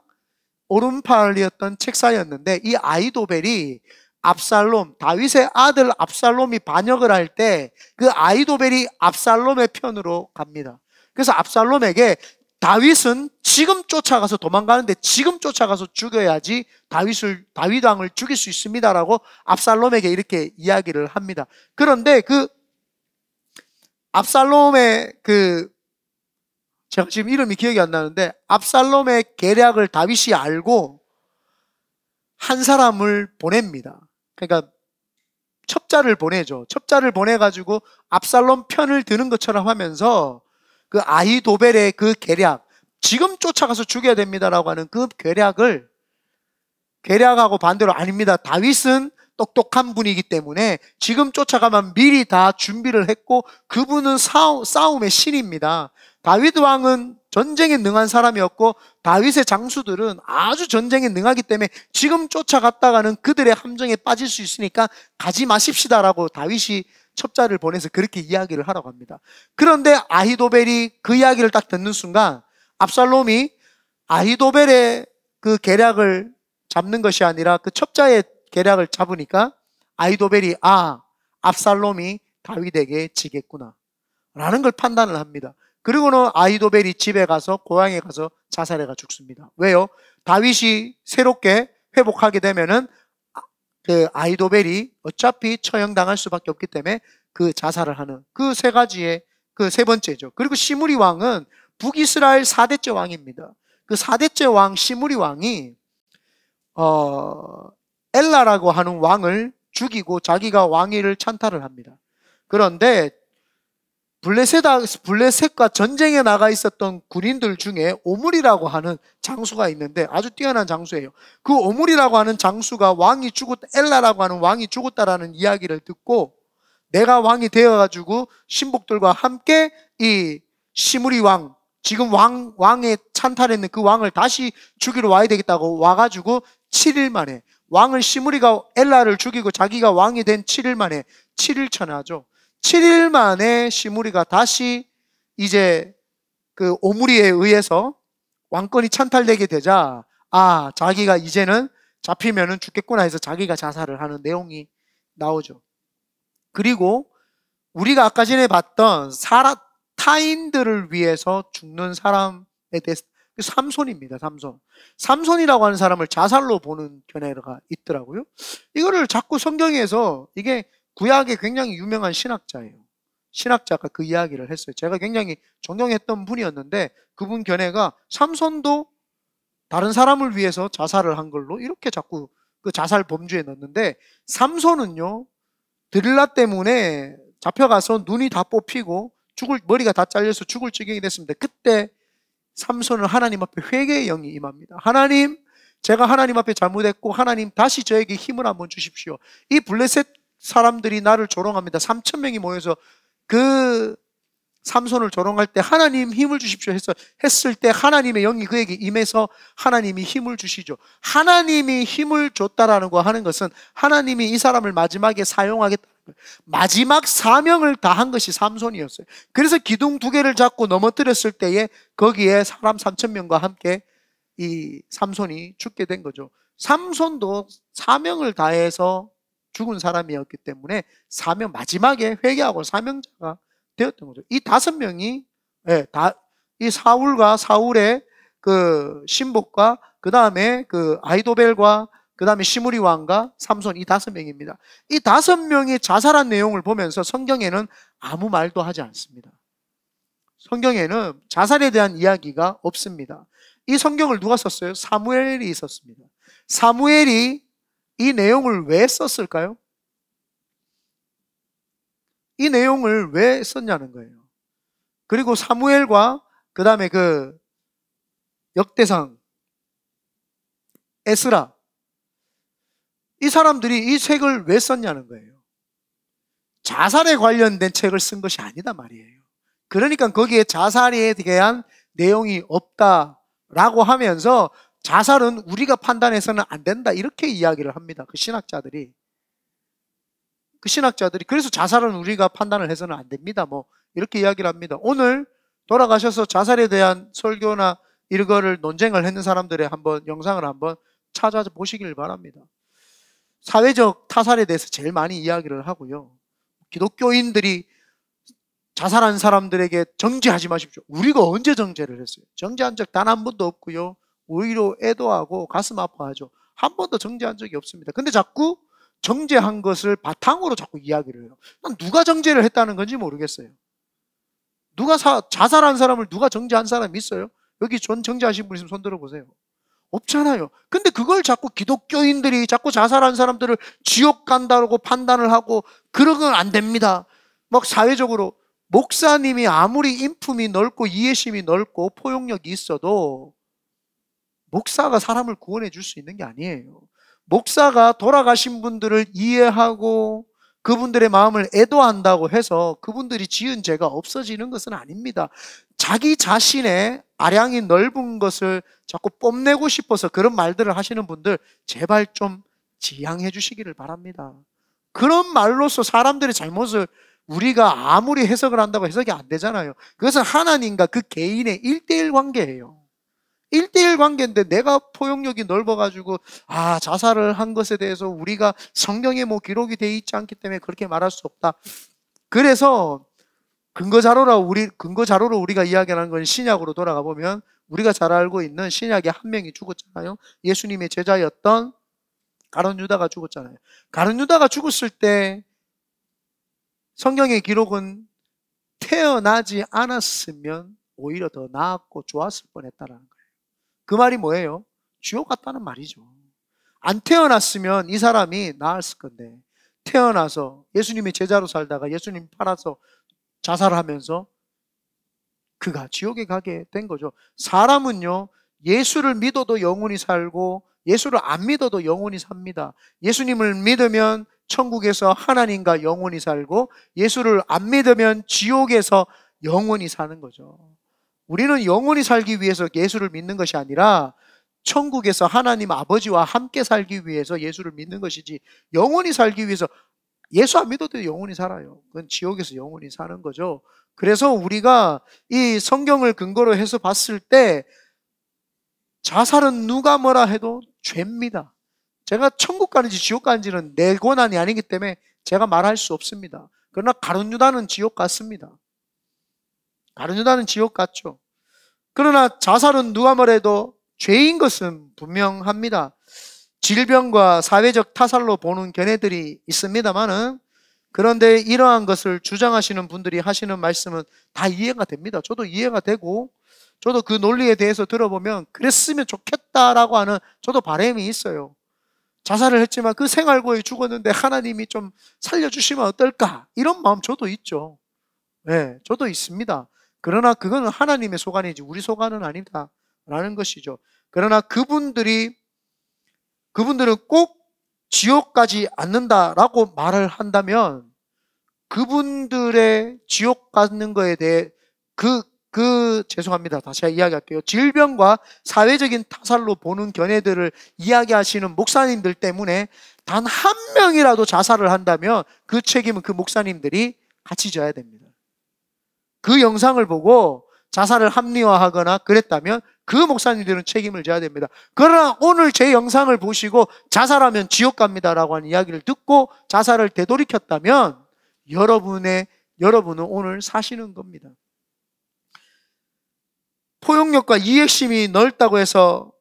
오른팔이었던 책사였는데, 이 아히도벨이 압살롬, 다윗의 아들 압살롬이 반역을 할 때 그 아히도벨이 압살롬의 편으로 갑니다. 그래서 압살롬에게 다윗은 지금 쫓아가서 도망가는데 지금 쫓아가서 죽여야지 다윗 왕을 죽일 수 있습니다라고 압살롬에게 이렇게 이야기를 합니다. 그런데 그 압살롬의 제가 지금 이름이 기억이 안 나는데, 압살롬의 계략을 다윗이 알고 한 사람을 보냅니다. 그러니까 첩자를 보내죠. 첩자를 보내가지고 압살롬 편을 드는 것처럼 하면서 그 아히도벨의 그 계략, 지금 쫓아가서 죽여야 됩니다라고 하는 그 계략하고 반대로 아닙니다. 다윗은 똑똑한 분이기 때문에 지금 쫓아가면 미리 다 준비를 했고, 그분은 싸움의 신입니다. 다윗 왕은 전쟁에 능한 사람이었고 다윗의 장수들은 아주 전쟁에 능하기 때문에 지금 쫓아갔다가는 그들의 함정에 빠질 수 있으니까 가지 마십시다라고 다윗이 첩자를 보내서 그렇게 이야기를 하라고 합니다. 그런데 아히도벨이 그 이야기를 딱 듣는 순간 압살롬이 아히도벨의 그 계략을 잡는 것이 아니라 그 첩자의 계략을 잡으니까 아히도벨이 압살롬이 다윗에게 지겠구나 라는 걸 판단을 합니다. 그리고는 아히도벨이 집에 가서 고향에 가서 자살해가 죽습니다. 왜요? 다윗이 새롭게 회복하게 되면은 그 아히도벨이 어차피 처형당할 수밖에 없기 때문에 그 자살을 하는 그 세 가지의 그 세 번째죠. 그리고 시므리 왕은 북이스라엘 4대째 왕입니다. 그 4대째 왕 시므리 왕이 엘라라고 하는 왕을 죽이고 자기가 왕위를 찬탈을 합니다. 그런데 블레셋과 전쟁에 나가 있었던 군인들 중에 오므리라고 하는 장수가 있는데 아주 뛰어난 장수예요. 그 오므리라고 하는 장수가 엘라라고 하는 왕이 죽었다라는 이야기를 듣고 내가 왕이 되어가지고 신복들과 함께 이 시므리 왕, 지금 왕에 찬탈했는 그 왕을 다시 죽이러 와야 되겠다고 와가지고 7일 만에 왕을 시므리가 엘라를 죽이고 자기가 왕이 된 7일 만에 7일 천하죠. 7일 만에 시므리가 다시 이제 그 오므리에 의해서 왕권이 찬탈되게 되자 자기가 이제는 잡히면은 죽겠구나 해서 자기가 자살을 하는 내용이 나오죠. 그리고 우리가 아까 전에 봤던 타인들을 위해서 죽는 사람에 대해서 삼손입니다. 삼손이라고 하는 사람을 자살로 보는 견해가 있더라고요. 이거를 자꾸 성경에서, 이게 구약에 굉장히 유명한 신학자예요. 신학자가 그 이야기를 했어요. 제가 굉장히 존경했던 분이었는데 그분 견해가 삼손도 다른 사람을 위해서 자살을 한 걸로 이렇게 자꾸 그 자살 범주에 넣는데, 삼손은요 드릴라 때문에 잡혀가서 눈이 다 뽑히고 머리가 다 잘려서 죽을 지경이 됐습니다. 그때 삼손은 하나님 앞에 회개의 영이 임합니다. 하나님, 제가 하나님 앞에 잘못했고 하나님 다시 저에게 힘을 한번 주십시오. 이 블레셋 사람들이 나를 조롱합니다. 3,000명이 모여서 그 삼손을 조롱할 때 하나님 힘을 주십시오 했을 때 하나님의 영이 그에게 임해서 하나님이 힘을 주시죠. 하나님이 힘을 줬다라는 거 하는 것은 하나님이 이 사람을 마지막에 사용하겠다는 거예요. 마지막 사명을 다한 것이 삼손이었어요. 그래서 기둥 2개를 잡고 넘어뜨렸을 때에 거기에 사람 3,000명과 함께 이 삼손이 죽게 된 거죠. 삼손도 사명을 다해서 죽은 사람이었기 때문에 마지막에 회개하고 사명자가 되었던 거죠. 이 5명이 이 사울의 그 신복과 그 다음에 그 아히도벨과 그 다음에 시므리 왕과 삼손, 이 5명입니다. 이 5명이 자살한 내용을 보면서 성경에는 아무 말도 하지 않습니다. 성경에는 자살에 대한 이야기가 없습니다. 이 성경을 누가 썼어요? 사무엘이 썼습니다. 사무엘이 이 내용을 왜 썼을까요? 이 내용을 왜 썼냐는 거예요. 그리고 사무엘과 그 다음에 그 역대상, 에스라, 이 사람들이 이 책을 왜 썼냐는 거예요. 자살에 관련된 책을 쓴 것이 아니다 말이에요. 그러니까 거기에 자살에 대한 내용이 없다라고 하면서 자살은 우리가 판단해서는 안 된다 이렇게 이야기를 합니다. 그 신학자들이 그래서 자살은 우리가 판단을 해서는 안 됩니다. 뭐 이렇게 이야기를 합니다. 오늘 돌아가셔서 자살에 대한 설교나 이거를 논쟁을 했는 사람들의 한번 영상을 한번 찾아보시길 바랍니다. 사회적 타살에 대해서 제일 많이 이야기를 하고요. 기독교인들이 자살한 사람들에게 정죄하지 마십시오. 우리가 언제 정죄를 했어요? 정죄한 적 단 한 번도 없고요. 오히려 애도하고 가슴 아파하죠. 한 번도 정죄한 적이 없습니다. 근데 자꾸 정죄한 것을 바탕으로 자꾸 이야기를 해요. 난 누가 정죄를 했다는 건지 모르겠어요. 누가 자살한 사람을 누가 정죄한 사람이 있어요? 여기 정죄하신 분 있으면 손 들어보세요. 없잖아요. 근데 그걸 자꾸 기독교인들이 자꾸 자살한 사람들을 지옥 간다고 판단을 하고 그러면 안 됩니다. 막 사회적으로 목사님이 아무리 인품이 넓고 이해심이 넓고 포용력이 있어도 목사가 사람을 구원해 줄 수 있는 게 아니에요. 목사가 돌아가신 분들을 이해하고 그분들의 마음을 애도한다고 해서 그분들이 지은 죄가 없어지는 것은 아닙니다. 자기 자신의 아량이 넓은 것을 자꾸 뽐내고 싶어서 그런 말들을 하시는 분들 제발 좀 지양해 주시기를 바랍니다. 그런 말로서 사람들의 잘못을 우리가 아무리 해석을 한다고 해석이 안 되잖아요. 그것은 하나님과 그 개인의 1대1 관계예요. 1대1 관계인데 내가 포용력이 넓어가지고 자살을 한 것에 대해서 우리가 성경에 뭐 기록이 되어 있지 않기 때문에 그렇게 말할 수 없다. 그래서 근거 자료로 우리가 이야기하는 건 신약으로 돌아가 보면 우리가 잘 알고 있는 신약에 한 명이 죽었잖아요. 예수님의 제자였던 가룟 유다가 죽었잖아요. 가룟 유다가 죽었을 때 성경의 기록은 태어나지 않았으면 오히려 더 나았고 좋았을 뻔했다라는 거예요. 그 말이 뭐예요? 지옥 같다는 말이죠. 안 태어났으면 이 사람이 나았을 건데 태어나서 예수님의 제자로 살다가 예수님 팔아서 자살을 하면서 그가 지옥에 가게 된 거죠. 사람은요, 예수를 믿어도 영원히 살고 예수를 안 믿어도 영원히 삽니다. 예수님을 믿으면 천국에서 하나님과 영원히 살고 예수를 안 믿으면 지옥에서 영원히 사는 거죠. 우리는 영원히 살기 위해서 예수를 믿는 것이 아니라 천국에서 하나님 아버지와 함께 살기 위해서 예수를 믿는 것이지 영원히 살기 위해서 예수 안 믿어도 영원히 살아요. 그건 지옥에서 영원히 사는 거죠. 그래서 우리가 이 성경을 근거로 해서 봤을 때 자살은 누가 뭐라 해도 죄입니다. 제가 천국 가는지 지옥 가는지는 내 권한이 아니기 때문에 제가 말할 수 없습니다. 그러나 가룟 유다는 지옥 갔습니다. 가룟 유다는 지옥 갔죠. 그러나 자살은 누가 뭐래도 죄인 것은 분명합니다. 질병과 사회적 타살로 보는 견해들이 있습니다만은 그런데 이러한 것을 주장하시는 분들이 하시는 말씀은 다 이해가 됩니다. 저도 이해가 되고 저도 그 논리에 대해서 들어보면 그랬으면 좋겠다라고 하는 저도 바람이 있어요. 자살을 했지만 그 생활고에 죽었는데 하나님이 좀 살려주시면 어떨까? 이런 마음 저도 있죠. 네, 저도 있습니다. 그러나 그거는 하나님의 소관이지 우리 소관은 아니다 라는 것이죠. 그러나 그분들은 꼭 지옥 가지 않는다라고 말을 한다면 그분들의 지옥 가는 거에 대해 죄송합니다. 다시 이야기할게요. 질병과 사회적인 타살로 보는 견해들을 이야기하시는 목사님들 때문에 단 한 명이라도 자살을 한다면 그 책임은 그 목사님들이 같이 져야 됩니다. 그 영상을 보고 자살을 합리화하거나 그랬다면 그 목사님들은 책임을 져야 됩니다. 그러나 오늘 제 영상을 보시고 자살하면 지옥 갑니다라고 하는 이야기를 듣고 자살을 되돌이켰다면 여러분은 오늘 사시는 겁니다. 포용력과 이해심이 넓다고 해서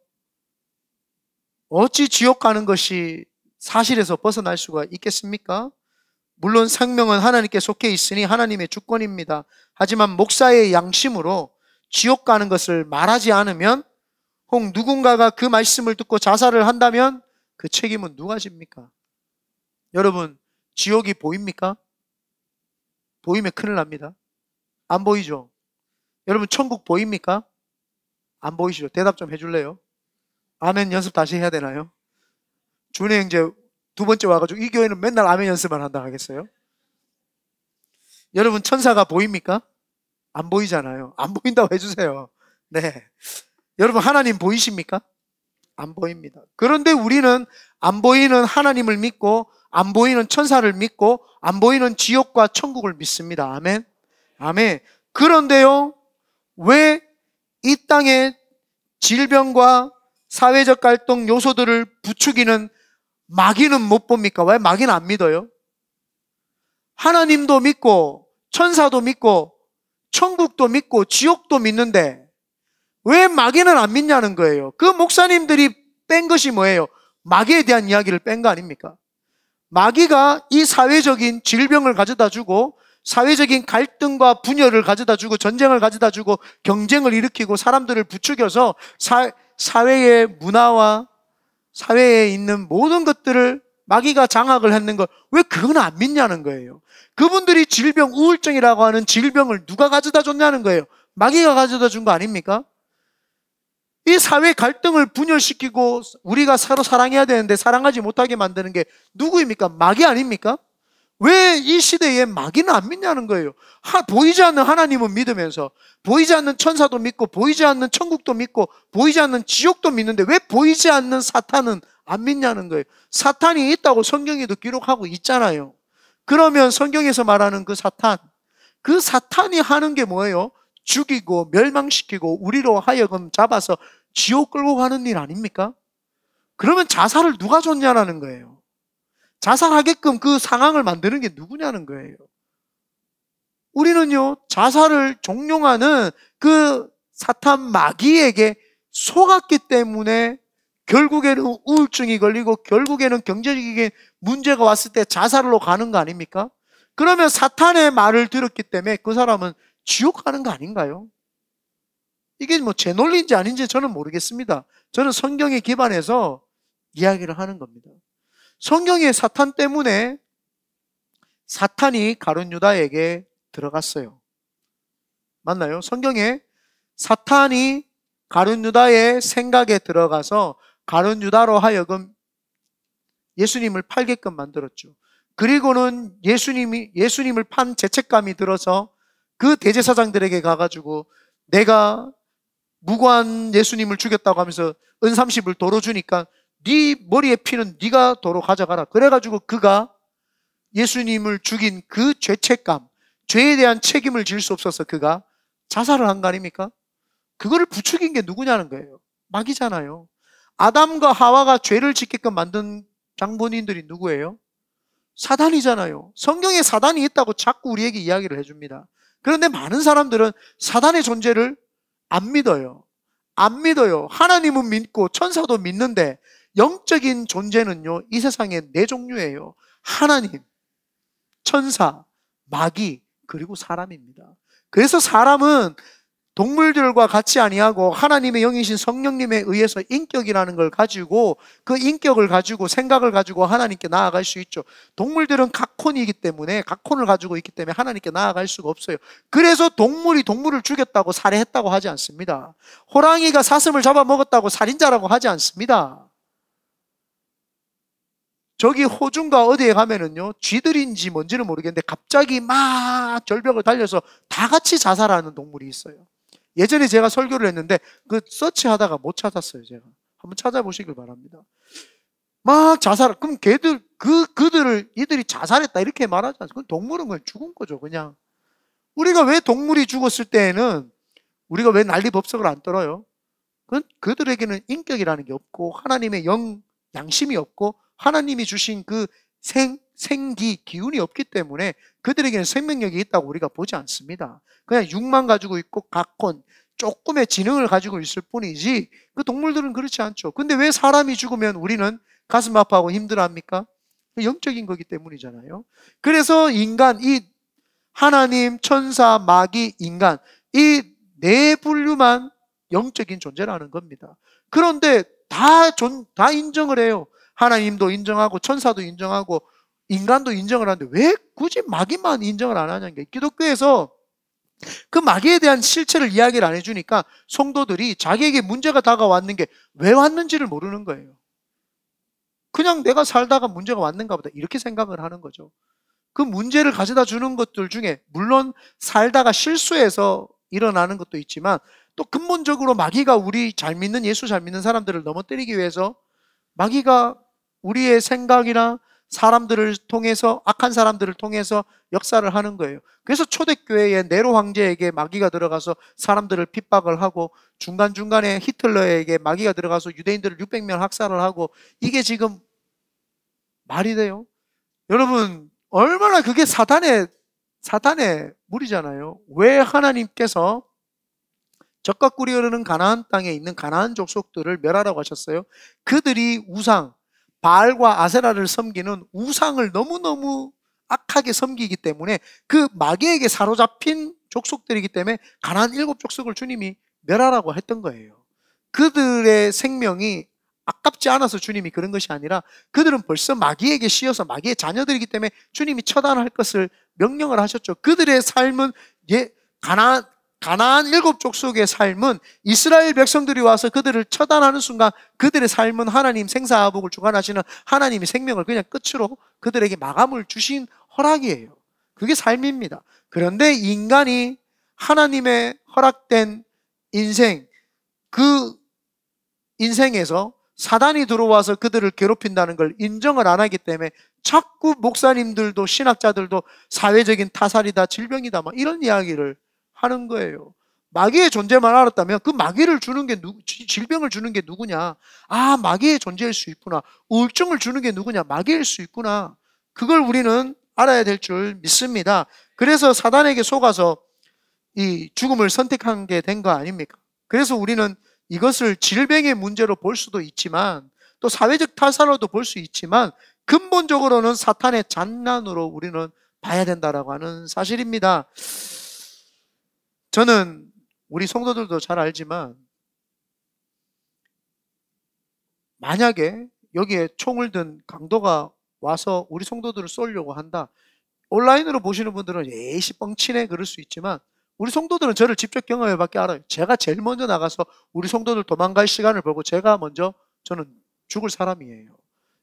어찌 지옥 가는 것이 사실에서 벗어날 수가 있겠습니까? 물론 생명은 하나님께 속해 있으니 하나님의 주권입니다. 하지만 목사의 양심으로 지옥 가는 것을 말하지 않으면 혹 누군가가 그 말씀을 듣고 자살을 한다면 그 책임은 누가 집니까? 여러분, 지옥이 보입니까? 보이면 큰일 납니다. 안 보이죠? 여러분, 천국 보입니까? 안 보이시죠? 대답 좀 해줄래요? 아멘 연습 다시 해야 되나요? 준혜 형제 두 번째 와가지고 이 교회는 맨날 아멘 연습만 한다 하겠어요? 여러분, 천사가 보입니까? 안 보이잖아요. 안 보인다고 해주세요. 네. 여러분, 하나님 보이십니까? 안 보입니다. 그런데 우리는 안 보이는 하나님을 믿고, 안 보이는 천사를 믿고, 안 보이는 지옥과 천국을 믿습니다. 아멘. 아멘. 그런데요, 왜 이 땅에 질병과 사회적 갈등 요소들을 부추기는 마귀는 못 봅니까? 왜 마귀는 안 믿어요? 하나님도 믿고, 천사도 믿고, 천국도 믿고, 지옥도 믿는데 왜 마귀는 안 믿냐는 거예요. 그 목사님들이 뺀 것이 뭐예요? 마귀에 대한 이야기를 뺀 거 아닙니까? 마귀가 이 사회적인 질병을 가져다 주고, 사회적인 갈등과 분열을 가져다 주고, 전쟁을 가져다 주고, 경쟁을 일으키고, 사람들을 부추겨서 사회의 문화와 사회에 있는 모든 것들을 마귀가 장악을 했는 걸 왜 그건 안 믿냐는 거예요. 그분들이 질병, 우울증이라고 하는 질병을 누가 가져다 줬냐는 거예요. 마귀가 가져다 준 거 아닙니까? 이 사회 갈등을 분열시키고 우리가 서로 사랑해야 되는데 사랑하지 못하게 만드는 게 누구입니까? 마귀 아닙니까? 왜 이 시대에 마귀는 안 믿냐는 거예요. 보이지 않는 하나님은 믿으면서, 보이지 않는 천사도 믿고, 보이지 않는 천국도 믿고, 보이지 않는 지옥도 믿는데 왜 보이지 않는 사탄은 안 믿냐는 거예요. 사탄이 있다고 성경에도 기록하고 있잖아요. 그러면 성경에서 말하는 그 사탄이 하는 게 뭐예요? 죽이고 멸망시키고 우리로 하여금 잡아서 지옥 끌고 가는 일 아닙니까? 그러면 자살을 누가 줬냐라는 거예요. 자살하게끔 그 상황을 만드는 게 누구냐는 거예요. 우리는요, 자살을 종용하는 그 사탄 마귀에게 속았기 때문에 결국에는 우울증이 걸리고 결국에는 경제적인 문제가 왔을 때 자살로 가는 거 아닙니까? 그러면 사탄의 말을 들었기 때문에 그 사람은 지옥 가는 거 아닌가요? 이게 뭐 제 논리인지 아닌지 저는 모르겠습니다. 저는 성경에 기반해서 이야기를 하는 겁니다. 성경에 사탄 때문에 사탄이 가룟 유다에게 들어갔어요. 맞나요? 성경에 사탄이 가룟 유다의 생각에 들어가서 가룟 유다로 하여금 예수님을 팔게끔 만들었죠. 그리고는 예수님을 판 죄책감이 들어서 그 대제사장들에게 가가지고 내가 무고한 예수님을 죽였다고 하면서 은삼십을 도로 주니까 네 머리에 피는 네가 도로 가져가라. 그래가지고 그가 예수님을 죽인 그 죄책감, 죄에 대한 책임을 질 수 없어서 그가 자살을 한 거 아닙니까? 그거를 부추긴 게 누구냐는 거예요. 마귀잖아요. 아담과 하와가 죄를 짓게끔 만든 장본인들이 누구예요? 사단이잖아요. 성경에 사단이 있다고 자꾸 우리에게 이야기를 해줍니다. 그런데 많은 사람들은 사단의 존재를 안 믿어요. 안 믿어요. 하나님은 믿고 천사도 믿는데 영적인 존재는요, 이 세상에 네 종류예요. 하나님, 천사, 마귀, 그리고 사람입니다. 그래서 사람은 동물들과 같이 아니하고 하나님의 영이신 성령님에 의해서 인격이라는 걸 가지고 그 인격을 가지고 생각을 가지고 하나님께 나아갈 수 있죠. 동물들은 각혼이기 때문에 각혼을 가지고 있기 때문에 하나님께 나아갈 수가 없어요. 그래서 동물이 동물을 죽였다고 살해했다고 하지 않습니다. 호랑이가 사슴을 잡아먹었다고 살인자라고 하지 않습니다. 저기 호주인가 어디에 가면은요, 쥐들인지 뭔지는 모르겠는데 갑자기 막 절벽을 달려서 다 같이 자살하는 동물이 있어요. 예전에 제가 설교를 했는데 그 서치하다가 못 찾았어요. 제가 한번 찾아보시길 바랍니다. 막 자살. 그럼 이들이 자살했다 이렇게 말하지 않습니까? 그건 동물은 그냥 죽은 거죠. 그냥 우리가 왜 동물이 죽었을 때에는 우리가 왜 난리법석을 안 떨어요? 그건 그들에게는 인격이라는 게 없고 하나님의 양심이 없고 하나님이 주신 그 생기, 기운이 없기 때문에 그들에게는 생명력이 있다고 우리가 보지 않습니다. 그냥 육만 가지고 있고 각혼, 조금의 지능을 가지고 있을 뿐이지 그 동물들은 그렇지 않죠. 근데 왜 사람이 죽으면 우리는 가슴 아파하고 힘들어합니까? 영적인 거기 때문이잖아요. 그래서 인간, 이 하나님, 천사, 마귀, 인간, 이 네 분류만 영적인 존재라는 겁니다. 그런데 다 인정을 해요. 하나님도 인정하고 천사도 인정하고 인간도 인정을 하는데 왜 굳이 마귀만 인정을 안 하냐는 게, 기독교에서 그 마귀에 대한 실체를 이야기를 안 해주니까 성도들이 자기에게 문제가 다가왔는 게 왜 왔는지를 모르는 거예요. 그냥 내가 살다가 문제가 왔는가 보다 이렇게 생각을 하는 거죠. 그 문제를 가져다 주는 것들 중에 물론 살다가 실수해서 일어나는 것도 있지만 또 근본적으로 마귀가 우리 잘 믿는 예수 잘 믿는 사람들을 넘어뜨리기 위해서 마귀가 우리의 생각이나 사람들을 통해서 악한 사람들을 통해서 역사를 하는 거예요. 그래서 초대교회의 네로 황제에게 마귀가 들어가서 사람들을 핍박을 하고 중간중간에 히틀러에게 마귀가 들어가서 유대인들을 600명 학살을 하고 이게 지금 말이 돼요? 여러분 얼마나 그게 사탄의 무리잖아요. 왜 하나님께서 적과 꿀이 흐르는 가나안 땅에 있는 가나안 족속들을 멸하라고 하셨어요? 그들이 우상, 바알과 아세라를 섬기는 우상을 너무너무 악하게 섬기기 때문에 그 마귀에게 사로잡힌 족속들이기 때문에 가나안 7족속을 주님이 멸하라고 했던 거예요. 그들의 생명이 아깝지 않아서 주님이 그런 것이 아니라 그들은 벌써 마귀에게 씌어서 마귀의 자녀들이기 때문에 주님이 처단할 것을 명령을 하셨죠. 그들의 삶은 가나안 7족속의 삶은 이스라엘 백성들이 와서 그들을 처단하는 순간 그들의 삶은 하나님 생사화복을 주관하시는 하나님의 생명을 그냥 끝으로 그들에게 마감을 주신 허락이에요. 그게 삶입니다. 그런데 인간이 하나님의 허락된 인생, 그 인생에서 사단이 들어와서 그들을 괴롭힌다는 걸 인정을 안 하기 때문에 자꾸 목사님들도 신학자들도 사회적인 타살이다, 질병이다 막 이런 이야기를 하는 거예요. 마귀의 존재만 알았다면 그 마귀를 주는 게 질병을 주는 게 누구냐? 아, 마귀의 존재일 수 있구나. 우울증을 주는 게 누구냐? 마귀일 수 있구나. 그걸 우리는 알아야 될 줄 믿습니다. 그래서 사단에게 속아서 이 죽음을 선택한 게 된 거 아닙니까? 그래서 우리는 이것을 질병의 문제로 볼 수도 있지만 또 사회적 타산으로도 볼 수 있지만 근본적으로는 사탄의 장난으로 우리는 봐야 된다라고 하는 사실입니다. 저는 우리 성도들도 잘 알지만 만약에 여기에 총을 든 강도가 와서 우리 성도들을 쏘려고 한다. 온라인으로 보시는 분들은 에이씨 뻥치네 그럴 수 있지만 우리 성도들은 저를 직접 경험해봤기 알아요. 제가 제일 먼저 나가서 우리 성도들 도망갈 시간을 벌고 제가 먼저 저는 죽을 사람이에요.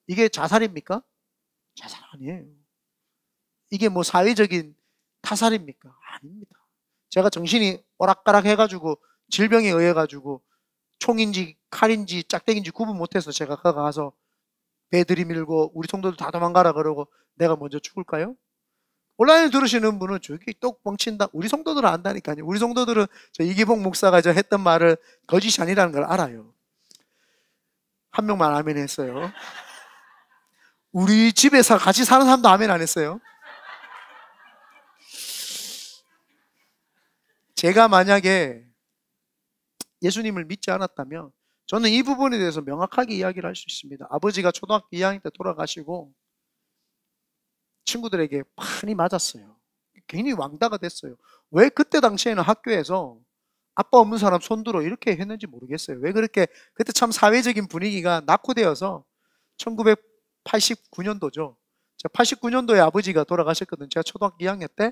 이게 자살입니까? 자살 아니에요. 이게 뭐 사회적인 타살입니까? 아닙니다. 제가 정신이 오락가락 해가지고 질병에 의해가지고 총인지 칼인지 짝대기인지 구분 못해서 제가 가서 배 들이밀고 우리 성도들 다 도망가라 그러고 내가 먼저 죽을까요? 온라인을 들으시는 분은 저기 똑 뻥친다. 우리 성도들은 안다니까요. 우리 성도들은 저 이기복 목사가 저 했던 말을 거짓이 아니라는 걸 알아요. 한 명만 아멘 했어요. 우리 집에서 같이 사는 사람도 아멘 안 했어요. 제가 만약에 예수님을 믿지 않았다면 저는 이 부분에 대해서 명확하게 이야기를 할 수 있습니다. 아버지가 초등학교 2학년 때 돌아가시고 친구들에게 많이 맞았어요. 괜히 왕따가 됐어요. 왜 그때 당시에는 학교에서 아빠 없는 사람 손들어 이렇게 했는지 모르겠어요. 왜 그렇게 그때 참 사회적인 분위기가 낙후되어서 1989년도죠. 제가 89년도에 아버지가 돌아가셨거든요. 제가 초등학교 2학년 때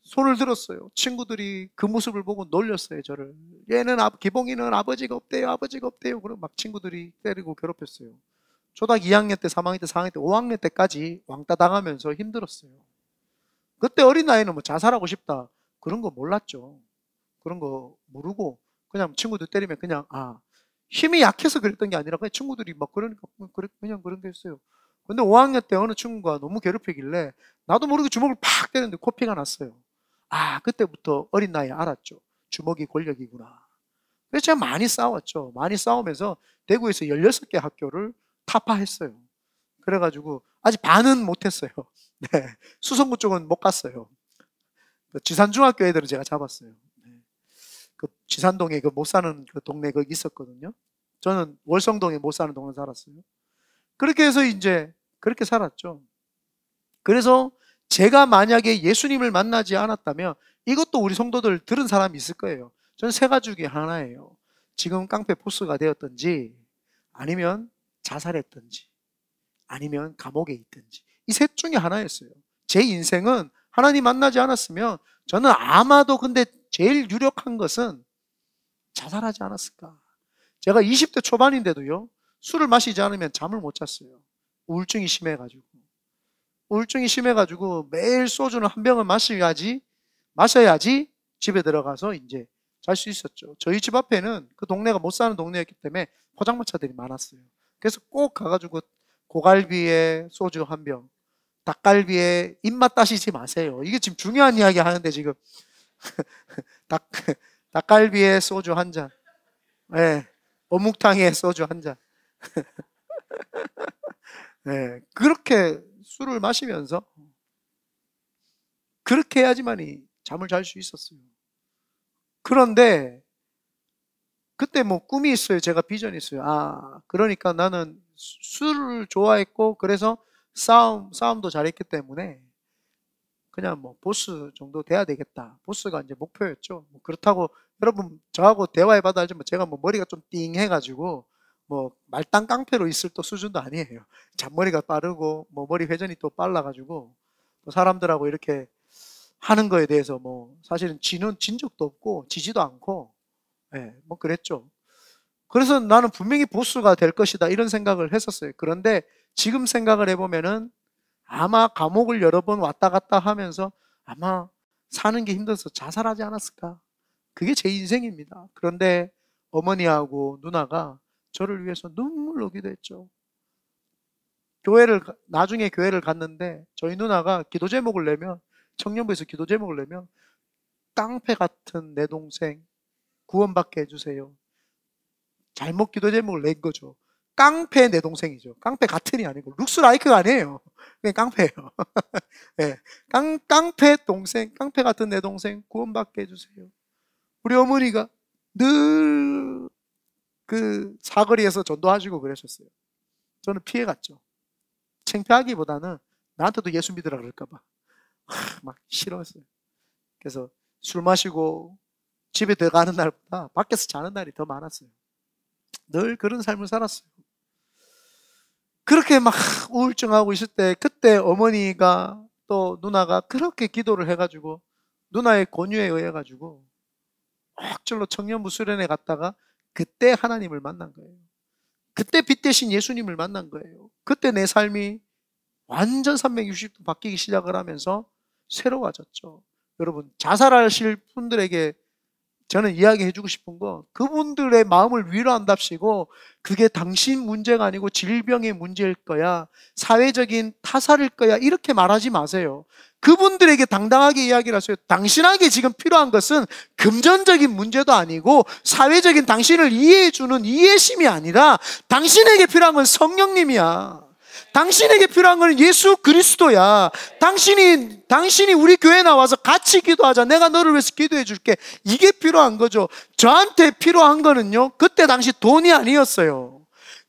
손을 들었어요. 친구들이 그 모습을 보고 놀렸어요. 저를. 얘는 기봉이는 아버지가 없대요. 아버지가 없대요. 그럼 막 친구들이 때리고 괴롭혔어요. 초등학교 2학년 때, 3학년 때, 4학년 때, 5학년 때까지 왕따 당하면서 힘들었어요. 그때 어린 나이는 뭐 자살하고 싶다 그런 거 몰랐죠. 그런 거 모르고 그냥 친구들 때리면 그냥 힘이 약해서 그랬던 게 아니라 그냥 친구들이 막 그러니까 그냥 그런 게 있어요. 근데 5학년 때 어느 친구가 너무 괴롭히길래 나도 모르게 주먹을 팍 때렸는데 코피가 났어요. 그때부터 어린 나이에 알았죠. 주먹이 권력이구나. 그래서 제가 많이 싸웠죠. 많이 싸우면서 대구에서 16개 학교를 타파했어요. 그래가지고 아직 반은 못했어요. 네. 수성구 쪽은 못 갔어요. 지산중학교 애들은 제가 잡았어요. 네. 그 지산동에 그 못 사는 그 동네 거기 있었거든요. 저는 월성동에 못 사는 동네 살았어요. 그렇게 해서 이제 그렇게 살았죠. 그래서 제가 만약에 예수님을 만나지 않았다면 이것도 우리 성도들 들은 사람이 있을 거예요. 저는 세 가지 중에 하나예요. 지금 깡패 보스가 되었든지 아니면 자살했든지 아니면 감옥에 있든지 이 셋 중에 하나였어요. 제 인생은 하나님 만나지 않았으면 저는 아마도 근데 제일 유력한 것은 자살하지 않았을까. 제가 20대 초반인데도요 술을 마시지 않으면 잠을 못 잤어요. 우울증이 심해가지고 매일 소주는 한 병을 마셔야지 집에 들어가서 이제 잘 수 있었죠. 저희 집 앞에는 그 동네가 못 사는 동네였기 때문에 포장마차들이 많았어요. 그래서 꼭 가가지고 고갈비에 소주 한 병, 닭갈비에 입맛 따시지 마세요. 이게 지금 중요한 이야기 하는데 지금 닭, 닭갈비에 소주 한 잔, 네, 어묵탕에 소주 한 잔, 네, 그렇게 술을 마시면서 그렇게 해야지만이 잠을 잘 수 있었어요. 그런데 그때 뭐 꿈이 있어요. 제가 비전이 있어요. 그러니까 나는 술을 좋아했고 그래서 싸움도 잘했기 때문에 그냥 뭐 보스 정도 돼야 되겠다. 보스가 이제 목표였죠. 뭐 그렇다고 여러분 저하고 대화해봐도 알지만 제가 뭐 머리가 좀 띵해가지고 뭐 말단 깡패로 있을 또 수준도 아니에요. 잔머리가 빠르고 뭐 머리 회전이 또 빨라가지고 또 사람들하고 이렇게 하는 거에 대해서 뭐 사실은 진 적도 없고 지지도 않고 뭐 그랬죠. 그래서 나는 분명히 보스가 될 것이다 이런 생각을 했었어요. 그런데 지금 생각을 해보면은 아마 감옥을 여러 번 왔다 갔다 하면서 아마 사는 게 힘들어서 자살하지 않았을까? 그게 제 인생입니다. 그런데 어머니하고 누나가 저를 위해서 눈물로 기도했죠. 나중에 교회를 갔는데 저희 누나가 기도 제목을 내면 청년부에서 기도 제목을 내면 깡패 같은 내 동생 구원받게 해주세요. 잘못 기도 제목을 낸 거죠. 깡패 내 동생이죠. 깡패 같은이 아니고 룩스라이크가 아니에요. 그냥 깡패예요. 네. 깡패 동생, 깡패 같은 내 동생 구원받게 해주세요. 우리 어머니가 늘 그 사거리에서 전도하시고 그러셨어요. 저는 피해갔죠. 창피하기보다는 나한테도 예수 믿으라 그럴까봐 막 싫어했어요. 그래서 술 마시고 집에 들어가는 날보다 밖에서 자는 날이 더 많았어요. 늘 그런 삶을 살았어요. 그렇게 막 우울증하고 있을 때 그때 어머니가 또 누나가 그렇게 기도를 해가지고 누나의 권유에 의해가지고 억절로 청년부 수련회 갔다가 그때 하나님을 만난 거예요. 그때 빛 대신 예수님을 만난 거예요. 그때 내 삶이 완전 360도 바뀌기 시작을 하면서 새로워졌죠. 여러분 자살하실 분들에게 저는 이야기해주고 싶은 거 그분들의 마음을 위로한답시고 그게 당신 문제가 아니고 질병의 문제일 거야, 사회적인 타살일 거야 이렇게 말하지 마세요. 그분들에게 당당하게 이야기를 하세요. 당신에게 지금 필요한 것은 금전적인 문제도 아니고 사회적인 당신을 이해해주는 이해심이 아니라 당신에게 필요한 건 성령님이야. 당신에게 필요한 건 예수 그리스도야. 당신이 우리 교회에 나와서 같이 기도하자. 내가 너를 위해서 기도해 줄게. 이게 필요한 거죠. 저한테 필요한 거는요, 그때 당시 돈이 아니었어요.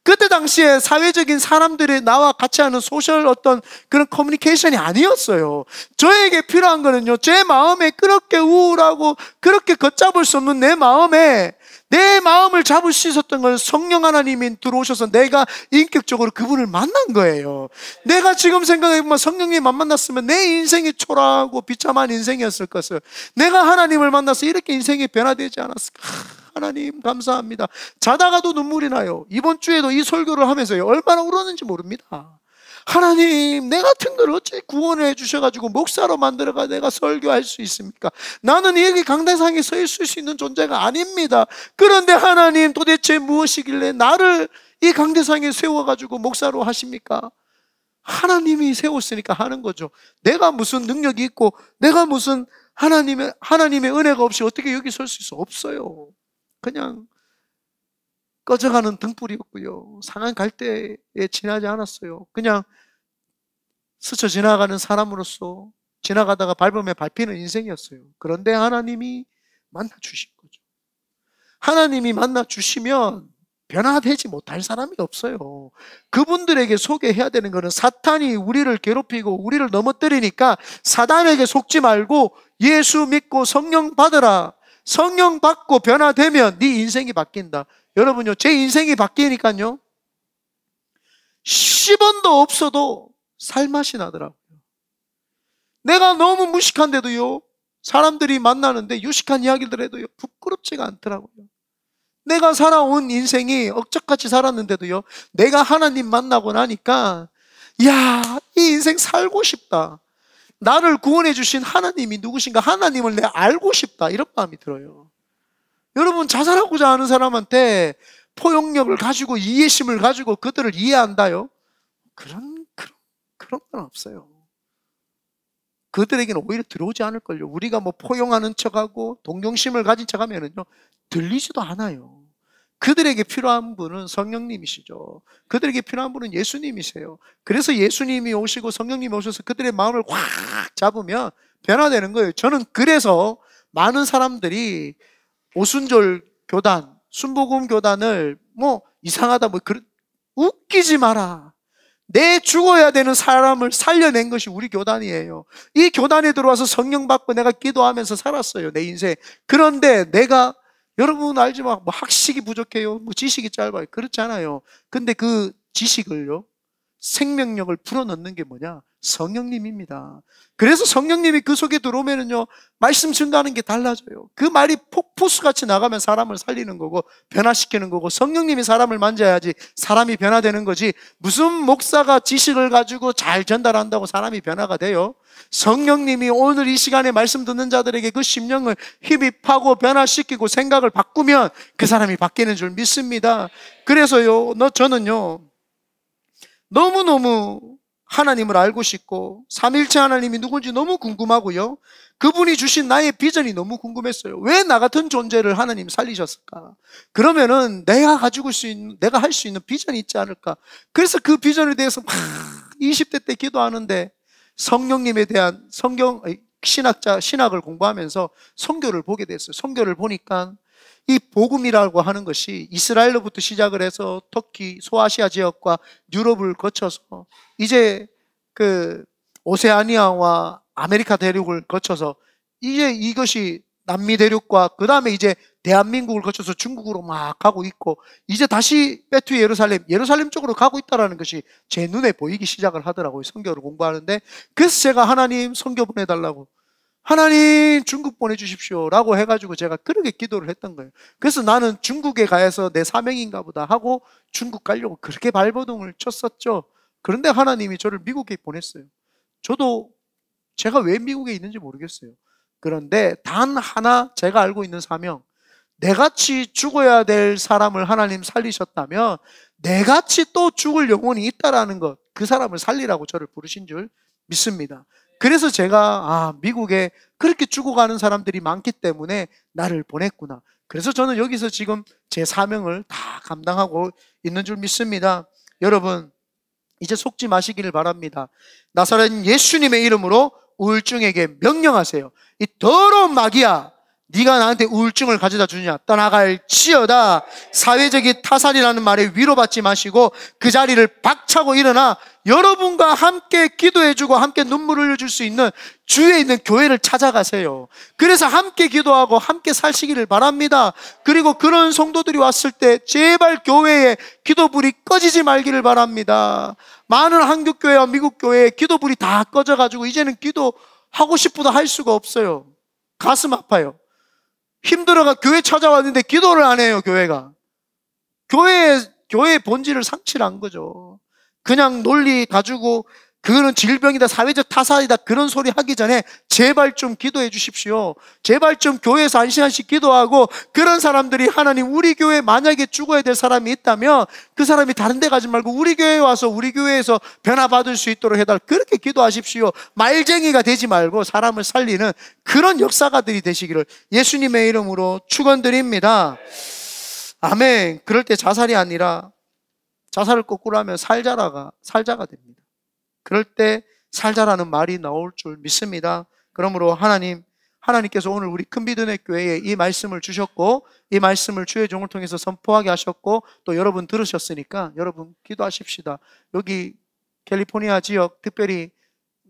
그때 당시에 사회적인 사람들이 나와 같이 하는 소셜 어떤 그런 커뮤니케이션이 아니었어요. 저에게 필요한 거는요, 제 마음에 그렇게 우울하고 그렇게 걷잡을 수 없는 내 마음을 잡을 수 있었던 건 성령 하나님이 들어오셔서 내가 인격적으로 그분을 만난 거예요. 내가 지금 생각해보면 성령님 안 만났으면 내 인생이 초라하고 비참한 인생이었을 것을, 내가 하나님을 만나서 이렇게 인생이 변화되지 않았을까. 하나님 감사합니다. 자다가도 눈물이 나요. 이번 주에도 이 설교를 하면서 얼마나 울었는지 모릅니다. 하나님, 내 같은 걸 어찌 구원을 해주셔가지고 목사로 만들어가 내가 설교할 수 있습니까? 나는 여기 강대상에 서 있을 수 있는 존재가 아닙니다. 그런데 하나님 도대체 무엇이길래 나를 이 강대상에 세워가지고 목사로 하십니까? 하나님이 세웠으니까 하는 거죠. 내가 무슨 능력이 있고 내가 무슨 하나님의 은혜가 없이 어떻게 여기 설 수 있어? 없어요. 그냥 꺼져가는 등불이었고요. 상한 갈대에 지나지 않았어요. 그냥 스쳐 지나가는 사람으로서 지나가다가 밟으면 밟히는 인생이었어요. 그런데 하나님이 만나주신 거죠. 하나님이 만나주시면 변화되지 못할 사람이 없어요. 그분들에게 소개해야 되는 것은 사탄이 우리를 괴롭히고 우리를 넘어뜨리니까 사단에게 속지 말고 예수 믿고 성령 받으라. 성령 받고 변화되면 네 인생이 바뀐다. 여러분요, 제 인생이 바뀌니까요 10원도 없어도 살맛이 나더라고요. 내가 너무 무식한데도요, 사람들이 만나는데 유식한 이야기를 해도요 부끄럽지가 않더라고요. 내가 살아온 인생이 억적같이 살았는데도요, 내가 하나님 만나고 나니까 이야, 이 인생 살고 싶다. 나를 구원해 주신 하나님이 누구신가? 하나님을 내가 알고 싶다. 이런 마음이 들어요. 여러분, 자살하고자 하는 사람한테 포용력을 가지고 이해심을 가지고 그들을 이해한다요? 그런 건 없어요. 그들에게는 오히려 들어오지 않을걸요. 우리가 뭐 포용하는 척하고 동정심을 가진 척하면은요, 들리지도 않아요. 그들에게 필요한 분은 성령님이시죠. 그들에게 필요한 분은 예수님이세요. 그래서 예수님이 오시고 성령님이 오셔서 그들의 마음을 확 잡으면 변화되는 거예요. 저는 그래서 많은 사람들이 오순절 교단, 순복음 교단을 뭐 이상하다 웃기지 마라. 내 죽어야 되는 사람을 살려낸 것이 우리 교단이에요. 이 교단에 들어와서 성령 받고 내가 기도하면서 살았어요, 내 인생. 그런데 내가, 여러분 알지만 뭐 학식이 부족해요, 뭐 지식이 짧아요, 그렇잖아요. 근데 그 지식을요, 생명력을 불어넣는 게 뭐냐? 성령님입니다. 그래서 성령님이 그 속에 들어오면은요, 말씀 증가하는 게 달라져요. 그 말이 폭포수같이 나가면 사람을 살리는 거고 변화시키는 거고, 성령님이 사람을 만져야지 사람이 변화되는 거지, 무슨 목사가 지식을 가지고 잘 전달한다고 사람이 변화가 돼요? 성령님이 오늘 이 시간에 말씀 듣는 자들에게 그 심령을 흡입하고 변화시키고 생각을 바꾸면 그 사람이 바뀌는 줄 믿습니다. 그래서요, 저는요, 너무너무 하나님을 알고 싶고 삼일체 하나님이 누군지 너무 궁금하고요, 그분이 주신 나의 비전이 너무 궁금했어요. 왜 나 같은 존재를 하나님 살리셨을까? 그러면은 내가 가지고 내가 할 수 있는 비전이 있지 않을까? 그래서 그 비전에 대해서 막 20대 때 기도하는데, 성령님에 대한 신학을 공부하면서 선교를 보게 됐어요. 선교를 보니까 이 복음이라고 하는 것이 이스라엘로부터 시작을 해서 터키, 소아시아 지역과 유럽을 거쳐서 이제 그 오세아니아와 아메리카 대륙을 거쳐서 이제 이것이 남미 대륙과 그 다음에 이제 대한민국을 거쳐서 중국으로 막 가고 있고, 이제 다시 배투 예루살렘 쪽으로 가고 있다는 것이 제 눈에 보이기 시작을 하더라고요, 선교를 공부하는데. 그래서 제가 하나님 선교 보내달라고, 하나님 중국 보내주십시오 라고 해가지고 제가 그렇게 기도를 했던 거예요. 그래서 나는 중국에 가서 내 사명인가 보다 하고 중국 가려고 그렇게 발버둥을 쳤었죠. 그런데 하나님이 저를 미국에 보냈어요. 저도 제가 왜 미국에 있는지 모르겠어요. 그런데 단 하나 제가 알고 있는 사명, 내같이 죽어야 될 사람을 하나님 살리셨다면 내같이 또 죽을 영혼이 있다라는 것, 그 사람을 살리라고 저를 부르신 줄 믿습니다. 그래서 제가 미국에 그렇게 죽어가는 사람들이 많기 때문에 나를 보냈구나. 그래서 저는 여기서 지금 제 사명을 다 감당하고 있는 줄 믿습니다. 여러분, 이제 속지 마시기를 바랍니다. 나사렛 예수님의 이름으로 우울증에게 명령하세요. 이 더러운 마귀야, 네가 나한테 우울증을 가져다 주냐? 떠나갈지어다. 사회적인 타살이라는 말에 위로받지 마시고 그 자리를 박차고 일어나 여러분과 함께 기도해주고 함께 눈물을 흘려줄 수 있는 주위에 있는 교회를 찾아가세요. 그래서 함께 기도하고 함께 사시기를 바랍니다. 그리고 그런 성도들이 왔을 때 제발 교회에 기도불이 꺼지지 말기를 바랍니다. 많은 한국 교회와 미국 교회에 기도불이 다 꺼져가지고 이제는 기도하고 싶어도 할 수가 없어요. 가슴 아파요. 힘들어가 교회 찾아왔는데 기도를 안 해요. 교회가 교회의 본질을 상실한 거죠. 그냥 논리 가지고 그거는 질병이다, 사회적 타살이다, 그런 소리 하기 전에 제발 좀 기도해 주십시오. 제발 좀 교회에서 한 시간씩 기도하고, 그런 사람들이 하나님, 우리 교회에 만약에 죽어야 될 사람이 있다면 그 사람이 다른 데 가지 말고 우리 교회에 와서 우리 교회에서 변화받을 수 있도록 해달라, 그렇게 기도하십시오. 말쟁이가 되지 말고 사람을 살리는 그런 역사가들이 되시기를 예수님의 이름으로 축원드립니다. 아멘. 그럴 때 자살이 아니라, 자살을 거꾸로 하면 살자가 됩니다. 그럴 때 살자라는 말이 나올 줄 믿습니다. 그러므로 하나님께서 오늘 우리 큰비드네 교회에 이 말씀을 주셨고, 이 말씀을 주의 종을 통해서 선포하게 하셨고, 또 여러분 들으셨으니까 여러분 기도하십시다. 여기 캘리포니아 지역, 특별히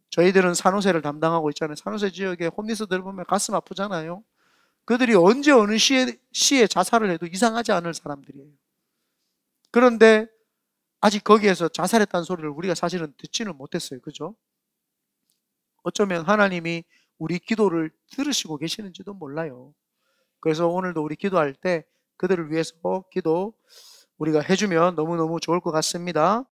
저희들은 산호세를 담당하고 있잖아요. 산호세 지역에 홈리스들 보면 가슴 아프잖아요. 그들이 언제 어느 시에 자살을 해도 이상하지 않을 사람들이에요. 그런데 아직 거기에서 자살했다는 소리를 우리가 사실은 듣지는 못했어요. 그죠? 어쩌면 하나님이 우리 기도를 들으시고 계시는지도 몰라요. 그래서 오늘도 우리 기도할 때 그들을 위해서 기도 우리가 해주면 너무너무 좋을 것 같습니다.